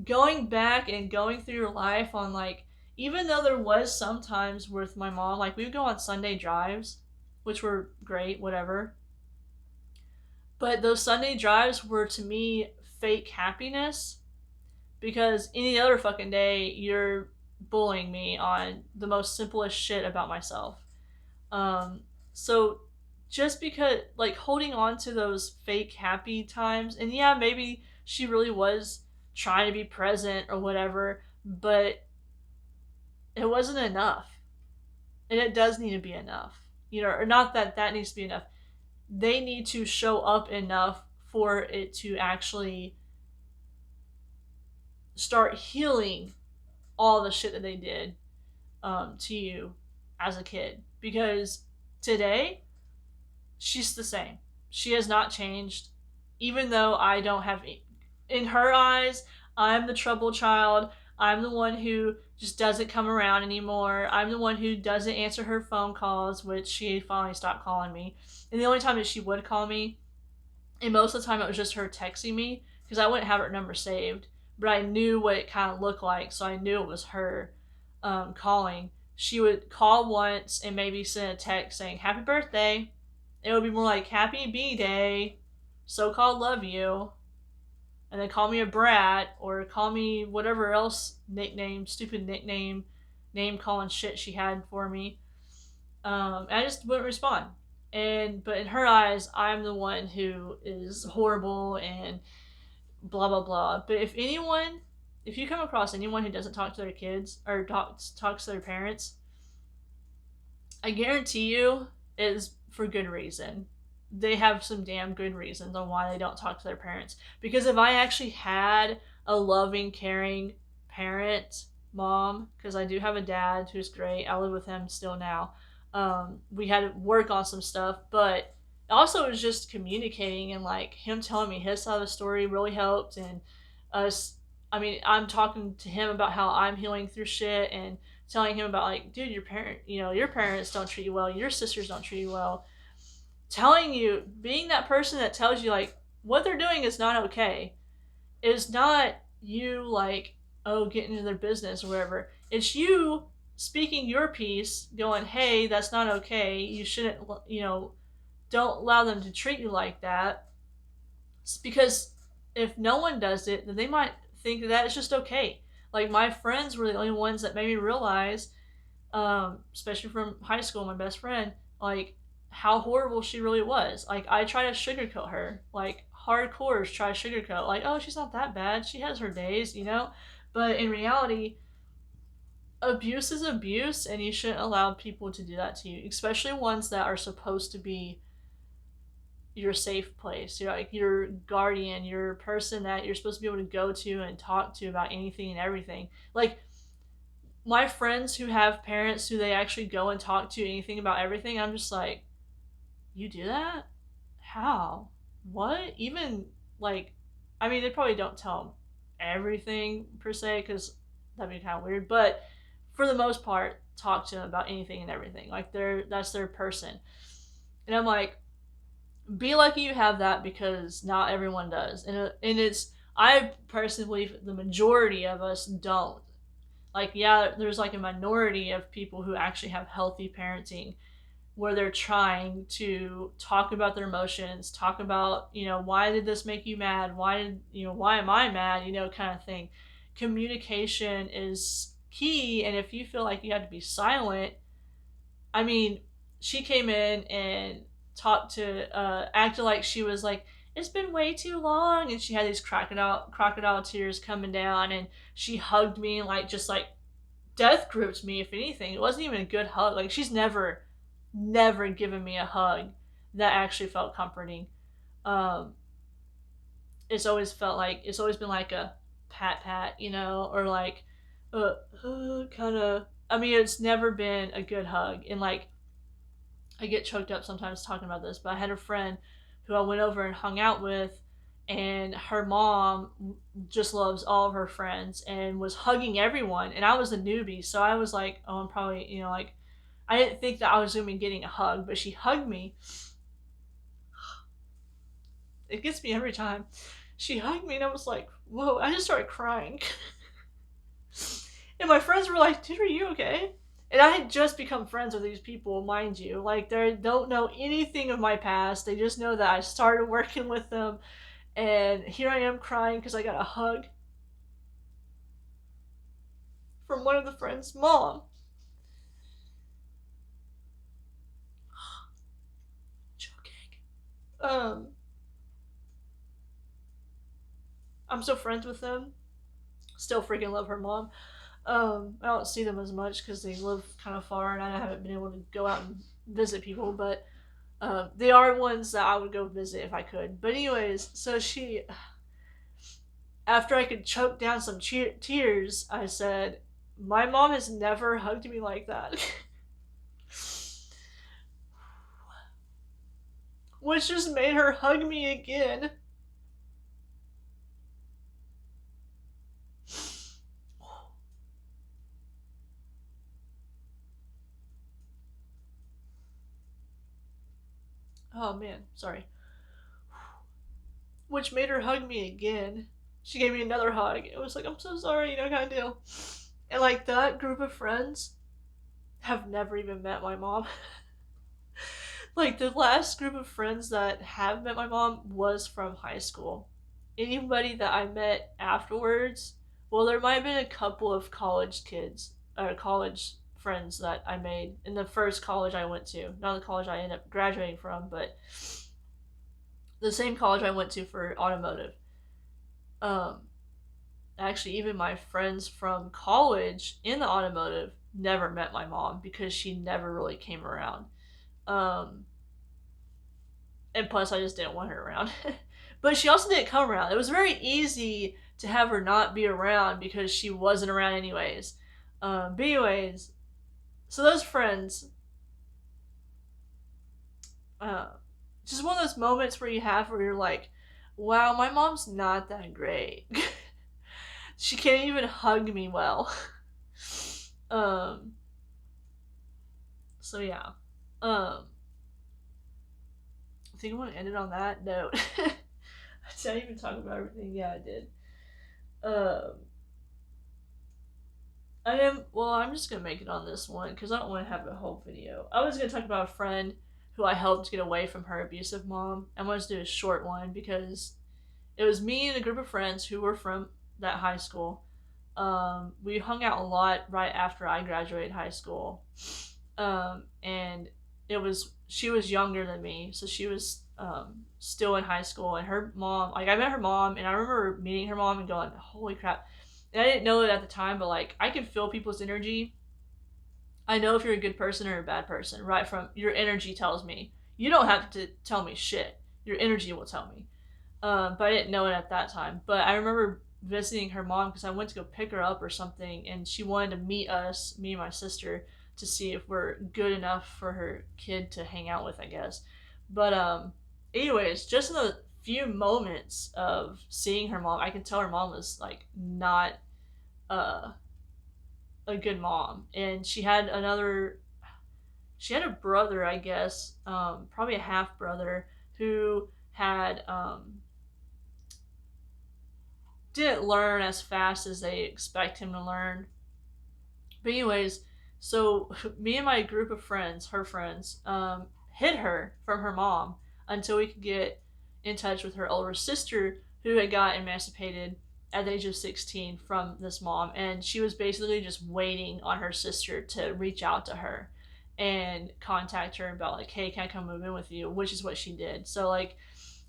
going back and going through your life on like, even though there was sometimes with my mom, like we would go on Sunday drives, which were great, whatever. But those Sunday drives were to me fake happiness, because any other fucking day you're bullying me on the most simplest shit about myself. Um, so just because, like, holding on to those fake happy times, and yeah, maybe she really was trying to be present or whatever, but it wasn't enough. And it does need to be enough. Or not that that needs to be enough. They need to show up enough for it to actually start healing all the shit that they did to you as a kid. Because today, she's the same. She has not changed, even though I don't have. In her eyes, I'm the trouble child. I'm the one who just doesn't come around anymore. I'm the one who doesn't answer her phone calls, which she finally stopped calling me. And the only time that she would call me, and most of the time it was just her texting me, because I wouldn't have her number saved, but I knew what it kind of looked like, so I knew it was her calling. She would call once and maybe send a text saying happy birthday. It would be more like happy B-day, so-called love you, and then call me a brat or call me whatever else nickname, stupid nickname, name calling shit she had for me. And I just wouldn't respond. But in her eyes, I'm the one who is horrible and blah blah blah. But if you come across anyone who doesn't talk to their kids or talks to their parents, I guarantee you is for good reason. They have some damn good reasons on why they don't talk to their parents. Because if I actually had a loving, caring parent, mom, because I do have a dad who's great. I live with him still now. We had to work on some stuff, but also it was just communicating, and like him telling me his side of the story really helped. And us, I mean, I'm talking to him about how I'm healing through shit, and telling him about like, dude, your parents don't treat you well, your sisters don't treat you well. Telling you, being that person that tells you like what they're doing is not okay. It's not you like, oh, getting into their business or whatever. It's you speaking your piece, going, hey, that's not okay. You shouldn't, don't allow them to treat you like that. It's because if no one does it, then they might think that it's just okay. Like my friends were the only ones that made me realize, especially from high school, my best friend, like how horrible she really was. Like I try to sugarcoat her, like hardcores try to sugarcoat, like oh she's not that bad, she has her days, you know. But in reality, abuse is abuse, and you shouldn't allow people to do that to you, especially ones that are supposed to be your safe place. You're like your guardian, your person that you're supposed to be able to go to and talk to about anything and everything. Like my friends who have parents who they actually go and talk to anything about everything, I'm just like, you do that? How? What? Even like, I mean, they probably don't tell them everything per se because that'd be kind of weird. But for the most part, talk to them about anything and everything. Like that's their person. And I'm like, be lucky you have that because not everyone does. And it's I personally believe the majority of us don't. Like yeah, there's like a minority of people who actually have healthy parenting where they're trying to talk about their emotions, talk about, why did this make you mad? Why am I mad? Kind of thing. Communication is key. And if you feel like you have to be silent, I mean, she came in and talked to, acted like she was like, it's been way too long. And she had these crocodile tears coming down. And she hugged me and like, just like death gripped me, if anything. It wasn't even a good hug. Like, she's never given me a hug that actually felt comforting. Um, it's always been like a pat, or like, kind of. I mean, it's never been a good hug. And like, I get choked up sometimes talking about this, but I had a friend who I went over and hung out with, and her mom just loves all of her friends and was hugging everyone. And I was a newbie, so I was like, oh, I'm probably, like, I didn't think that I was going to be getting a hug, but she hugged me. It gets me every time. She hugged me, and I was like, whoa, I just started crying. And my friends were like, dude, are you okay? And I had just become friends with these people, mind you. Like, they don't know anything of my past. They just know that I started working with them. And here I am crying because I got a hug from one of the friends' mom. Joking. I'm still friends with them. Still freaking love her mom. I don't see them as much because they live kind of far, and I haven't been able to go out and visit people. But they are ones that I would go visit if I could. But anyways, so she, after I could choke down some tears, I said, "My mom has never hugged me like that," which just made her hug me again. Oh man, sorry. Which made her hug me again. She gave me another hug. It was like, I'm so sorry, kind of deal. And like that group of friends have never even met my mom. Like the last group of friends that have met my mom was from high school. Anybody that I met afterwards, well, there might have been a couple of college kids or college friends that I made in the first college I went to. Not the college I ended up graduating from, but the same college I went to for automotive. Um, Actually, even my friends from college in the automotive never met my mom because she never really came around. Um, and plus, I just didn't want her around. But she also didn't come around. It was very easy to have her not be around because she wasn't around anyways. But anyways, so those friends, uh, just one of those moments where you have where you're like, wow, my mom's not that great. She can't even hug me well. um, so yeah. I think I want to end it on that note. Did I even talk about everything? Yeah, I did. Um, I'm just gonna make it on this one because I don't want to have a whole video. I was gonna talk about a friend who I helped get away from her abusive mom. I wanted to do a short one because It was me and a group of friends who were from that high school. We hung out a lot right after I graduated high school, and it was she was younger than me, so she was still in high school, and her mom, like I met her mom, and I remember meeting her mom and going, "Holy crap!" And I didn't know it at the time, but like I can feel people's energy. I know if you're a good person or a bad person right from your energy tells me. You don't have to tell me shit. Your energy will tell me. But I didn't know it at that time. But I remember visiting her mom because I went to go pick her up or something, and she wanted to meet us, me and my sister, to see if we're good enough for her kid to hang out with, I guess. But anyways, just in the few moments of seeing her mom, I could tell her mom was like not uh, a good mom, and she had a brother, I guess, probably a half brother who had didn't learn as fast as they expect him to learn. But anyways, so me and my group of friends, her friends, hid her from her mom until we could get in touch with her older sister who had got emancipated at the age of 16 from this mom, and she was basically just waiting on her sister to reach out to her and contact her about like, hey, can I come move in with you, which is what she did. So like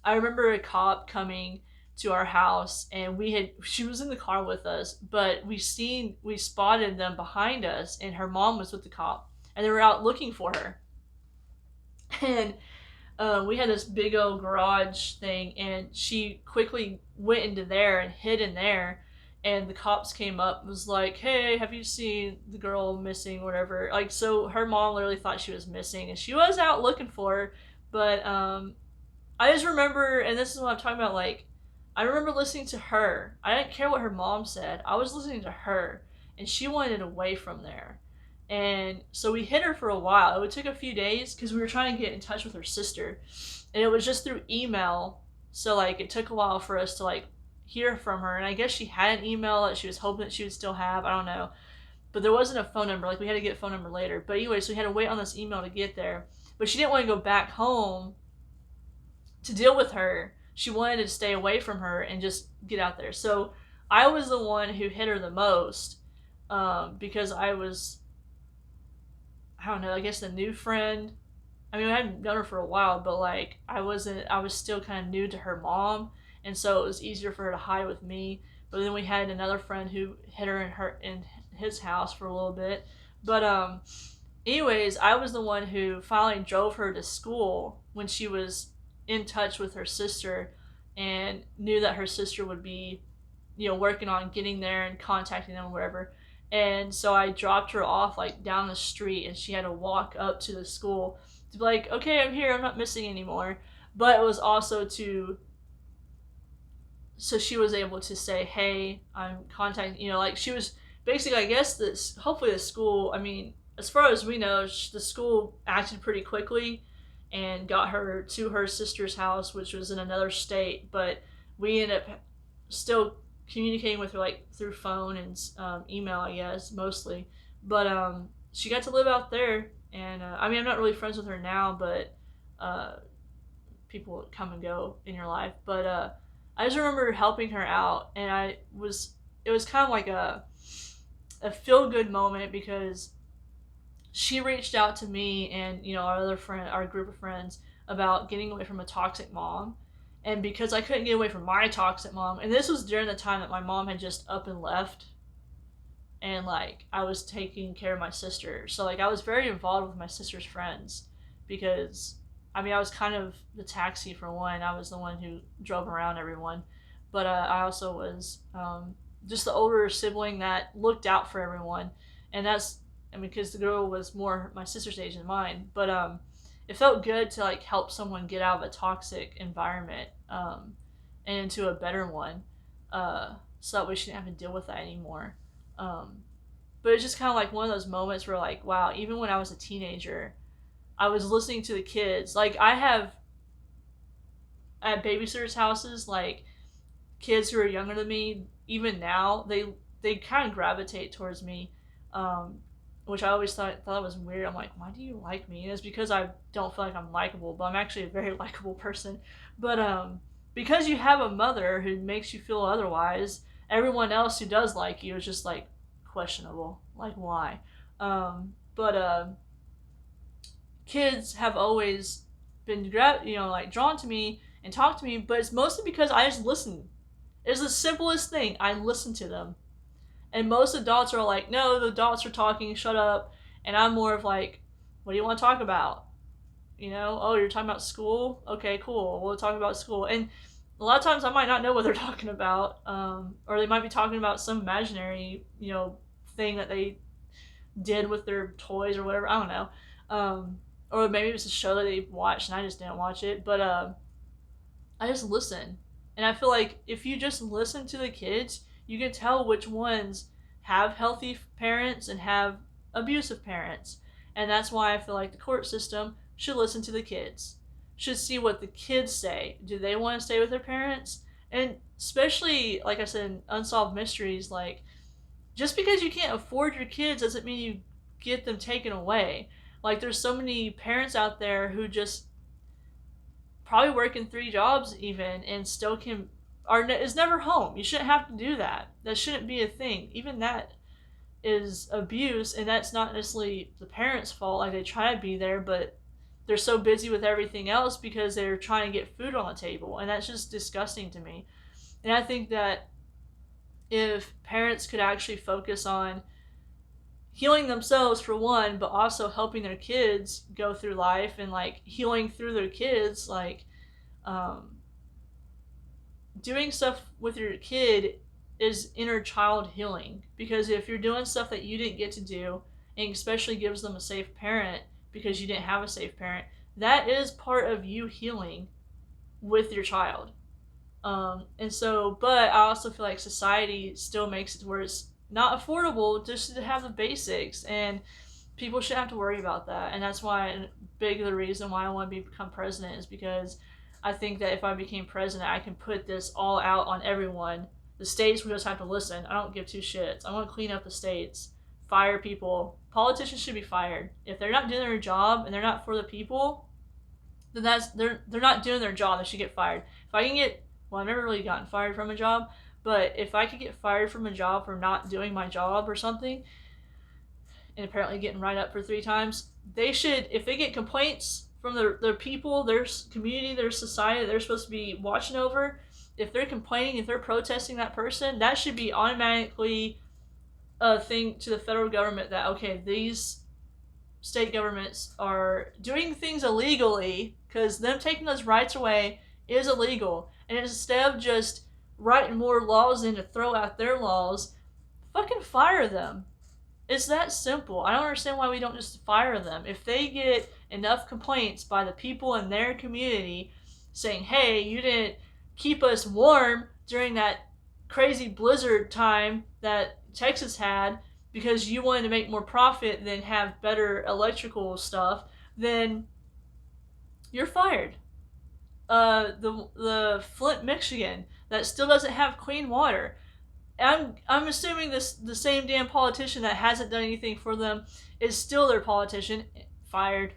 I remember a cop coming to our house, and she was in the car with us, but we spotted them behind us, and her mom was with the cop, and they were out looking for her. And we had this big old garage thing, and she quickly went into there and hid in there. And the cops came up and was like, hey, have you seen the girl missing, whatever. Like, so her mom literally thought she was missing, and she was out looking for her. But I just remember, and this is what I'm talking about, like, I remember listening to her. I didn't care what her mom said. I was listening to her, and she wanted away from there. And so we hid her for a while. It took a few days because we were trying to get in touch with her sister. And it was just through email. So, like, it took a while for us to, like, hear from her. And I guess she had an email that she was hoping that she would still have. I don't know. But there wasn't a phone number. Like, we had to get a phone number later. But anyway, so we had to wait on this email to get there. But she didn't want to go back home to deal with her. She wanted to stay away from her and just get out there. So I was the one who hit her the most because I don't know, I guess the new friend. I mean, I hadn't known her for a while, but like I was still kind of new to her mom, and so it was easier for her to hide with me. But then we had another friend who hit her in his house for a little bit. But anyways, I was the one who finally drove her to school when she was in touch with her sister and knew that her sister would be, working on getting there and contacting them or whatever. And so I dropped her off like down the street, and she had to walk up to the school to be like, okay, I'm here, I'm not missing anymore. But it was also to so she was able to say, hey, I'm contacting, like she was basically, I guess, this, hopefully the school, I mean, as far as we know, the school acted pretty quickly and got her to her sister's house, which was in another state. But we ended up still communicating with her like through phone and email, I guess, mostly. But she got to live out there, and I mean, I'm not really friends with her now, but uh, people come and go in your life. But I just remember helping her out, and it was kind of like a feel good moment because she reached out to me and our other friend, our group of friends, about getting away from a toxic mom. And because I couldn't get away from my toxic mom, and this was during the time that my mom had just up and left, and like I was taking care of my sister. So like I was very involved with my sister's friends because I mean I was kind of the taxi for one. I was the one who drove around everyone, but I also was just the older sibling that looked out for everyone, and that's I mean because the girl was more my sister's age than mine, but it felt good to like help someone get out of a toxic environment and into a better one, so that we shouldn't have to deal with that anymore. Um, but it's just kind of like one of those moments where, like, wow, even when I was a teenager, I was listening to the kids. Like, I have at babysitters' houses, like, kids who are younger than me, even now, they kind of gravitate towards me, um, which I always thought was weird. I'm like, why do you like me? And it's because I don't feel like I'm likable, but I'm actually a very likable person. But because you have a mother who makes you feel otherwise, everyone else who does like you is just like questionable. Like, why? But kids have always been like drawn to me and talked to me, but it's mostly because I just listen. It's the simplest thing. I listen to them. And most adults are like, no, the adults are talking, shut up. And I'm more of like, what do you want to talk about? Oh, you're talking about school? Okay, cool. We'll talk about school. And a lot of times I might not know what they're talking about, or they might be talking about some imaginary, thing that they did with their toys or whatever. I don't know. Or maybe it was a show that they watched and I just didn't watch it. But I just listen. And I feel like if you just listen to the kids, you can tell which ones have healthy parents and have abusive parents. And that's why I feel like the court system should listen to the kids, should see what the kids say. Do they want to stay with their parents? And especially, like I said, in unsolved mysteries, like, just because you can't afford your kids doesn't mean you get them taken away. Like, there's so many parents out there who just probably working 3 jobs even and still is never home. You shouldn't have to do that. That shouldn't be a thing. Even that is abuse, and that's not necessarily the parents' fault. Like, they try to be there, but they're so busy with everything else because they're trying to get food on the table, and that's just disgusting to me. And I think that if parents could actually focus on healing themselves for one, but also helping their kids go through life and like healing through their kids, like um, doing stuff with your kid is inner child healing. Because if you're doing stuff that you didn't get to do, and especially gives them a safe parent because you didn't have a safe parent, that is part of you healing with your child. And so, but I also feel like society still makes it where it's not affordable just to have the basics, and people shouldn't have to worry about that. And that's why a big the reason why I want to become president is because I think that if I became president, I can put this all out on everyone. The states will just have to listen. I don't give two shits. I want to clean up the states, fire people. Politicians should be fired if they're not doing their job and they're not for the people. Then they're not doing their job. They should get fired. If I can get well, I've never really gotten fired from a job, but if I could get fired from a job for not doing my job or something, and apparently getting right up for 3 times, they should, if they get complaints from their people, their community, their society, they're supposed to be watching over, if they're complaining, if they're protesting that person, that should be automatically a thing to the federal government that, okay, these state governments are doing things illegally, because them taking those rights away is illegal. And instead of just writing more laws in to throw out their laws, fucking fire them. It's that simple. I don't understand why we don't just fire them. If they get enough complaints by the people in their community saying, hey, you didn't keep us warm during that crazy blizzard time that Texas had because you wanted to make more profit than have better electrical stuff, then you're fired. The Flint, Michigan, that still doesn't have clean water. I'm assuming the same damn politician that hasn't done anything for them is still their politician. Fired.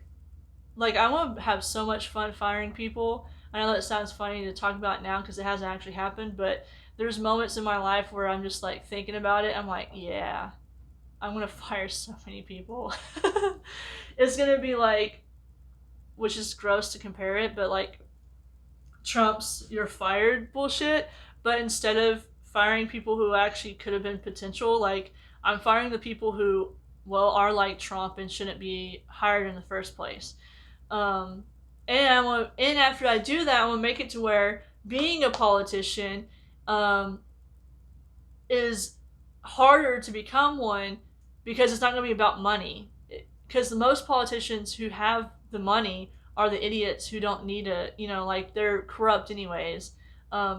Like, I want to have so much fun firing people. I know that sounds funny to talk about now because it hasn't actually happened, but there's moments in my life where I'm just like thinking about it. I'm like, yeah, I'm gonna fire so many people. It's gonna be like, which is gross to compare it, but like Trump's "you're fired" bullshit. But instead of firing people who actually could have been potential, like, I'm firing the people who, well, are like Trump and shouldn't be hired in the first place. Um, and after I do that, I want to make it to where being a politician is harder to become one because it's not going to be about money. Because the most politicians who have the money are the idiots who don't need it. Like, they're corrupt anyways.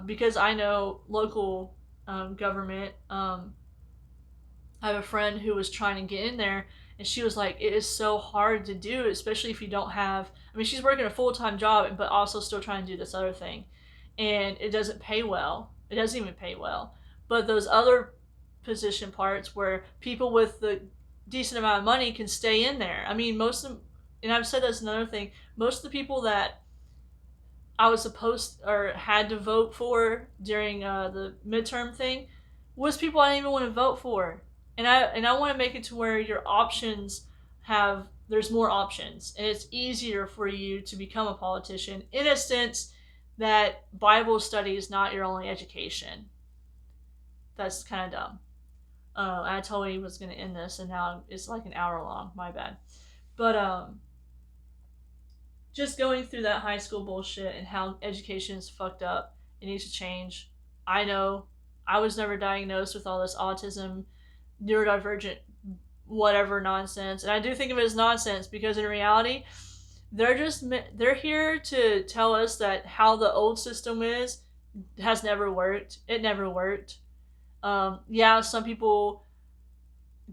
Because I know local government. I have a friend who was trying to get in there, and she was like, it is so hard to do, especially if you don't have. I mean, she's working a full-time job, but also still trying to do this other thing. And it doesn't pay well. It doesn't even pay well. But those other position parts where people with the decent amount of money can stay in there. I mean, most of them, and I've said that's another thing, most of the people that I was supposed or had to vote for during the midterm thing was people I didn't even want to vote for, and I want to make it to where your options have there's more options and it's easier for you to become a politician in a sense that Bible study is not your only education. That's kind of dumb. I totally was gonna end this, and now it's like an hour long. My bad. But just going through that high school bullshit and how education is fucked up, it needs to change. I know I was never diagnosed with all this autism, neurodivergent, whatever nonsense, and I do think of it as nonsense because in reality, they're here to tell us that how the old system is has never worked. It never worked. Yeah, some people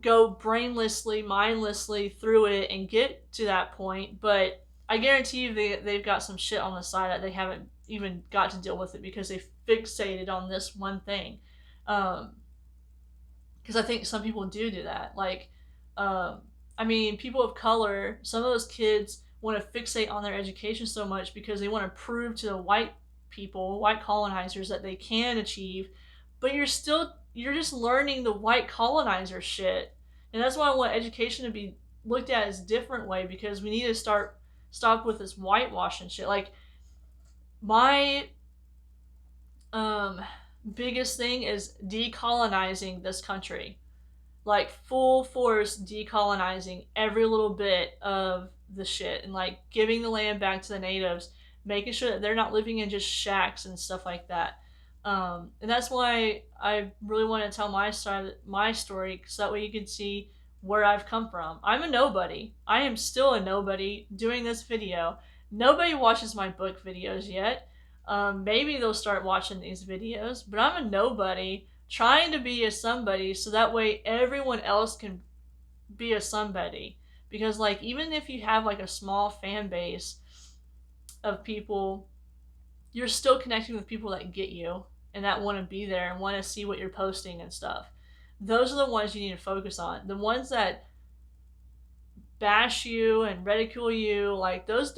go brainlessly, mindlessly through it and get to that point, but I guarantee you they've got some shit on the side that they haven't even got to deal with it because they fixated on this one thing. Um, because I think some people do that. Like, um, I mean, people of color, some of those kids want to fixate on their education so much because they want to prove to the white people, white colonizers, that they can achieve. But you're just learning the white colonizer shit, and that's why I want education to be looked at as a different way because we need to stop with this whitewashing shit. Like my um biggest thing is decolonizing this country, like full force decolonizing every little bit of the shit and like giving the land back to the natives, making sure that they're not living in just shacks and stuff like that. And that's why I really want to tell my story, because that way you can see where I've come from. I'm a nobody. I am still a nobody doing this video. Nobody watches my book videos yet. Maybe they'll start watching these videos, but I'm a nobody trying to be a somebody so that way everyone else can be a somebody. Because like even if you have like a small fan base of people, you're still connecting with people that get you and that want to be there and want to see what you're posting and stuff. Those are the ones you need to focus on. The ones that bash you and ridicule you, like those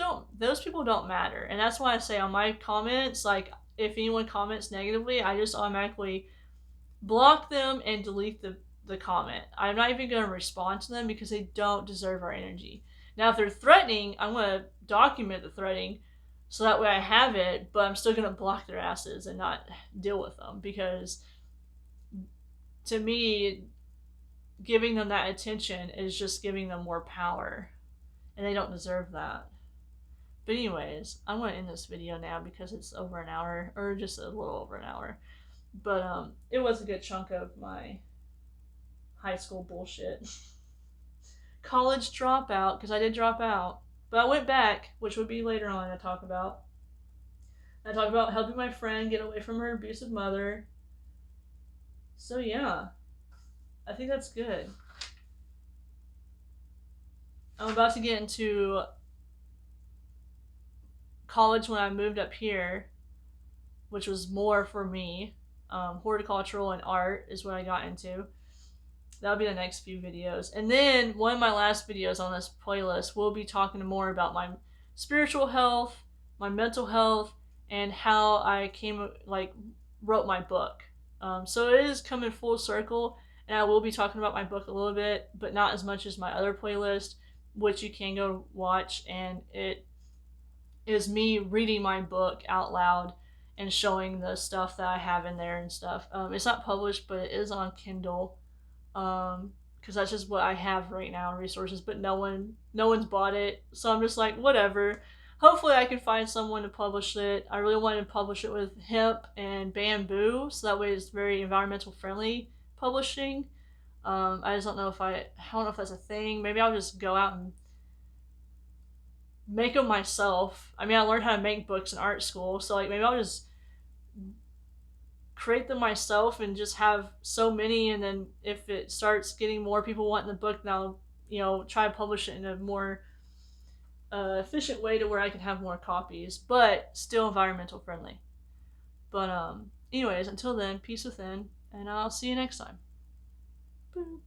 people don't matter. And that's why I say on my comments, like if anyone comments negatively, I just automatically block them and delete the comment. I'm not even going to respond to them because they don't deserve our energy. Now, if they're threatening, I'm going to document the threatening so that way I have it, but I'm still going to block their asses and not deal with them because to me, giving them that attention is just giving them more power and they don't deserve that. But anyways, I'm going to end this video now because it's over an hour or just a little over an hour. But it was a good chunk of my high school bullshit. College dropout, because I did drop out. But I went back, which would be later on I talk about. I talk about helping my friend get away from her abusive mother. So yeah, I think that's good. I'm about to get into college when I moved up here, which was more for me. Horticultural and art is what I got into. That'll be the next few videos. And then one of my last videos on this playlist will be talking more about my spiritual health, my mental health, and how I wrote my book. So it is coming full circle, and I will be talking about my book a little bit, but not as much as my other playlist, which you can go watch, and it is me reading my book out loud and showing the stuff that I have in there and stuff. It's not published, but it is on Kindle because that's just what I have right now in resources, but no one's bought it, so I'm just like whatever. Hopefully I can find someone to publish it. I really want to publish it with hemp and bamboo, so that way it's very environmental friendly publishing. I just don't know if I don't know if that's a thing. Maybe I'll just go out and make them myself. I mean, I learned how to make books in art school, so like maybe I'll just create them myself and just have so many, and then if it starts getting more people wanting the book, then I'll try to publish it in a more efficient way to where I can have more copies, but still environmental friendly. But anyways, until then, peace within, and I'll see you next time. Boom.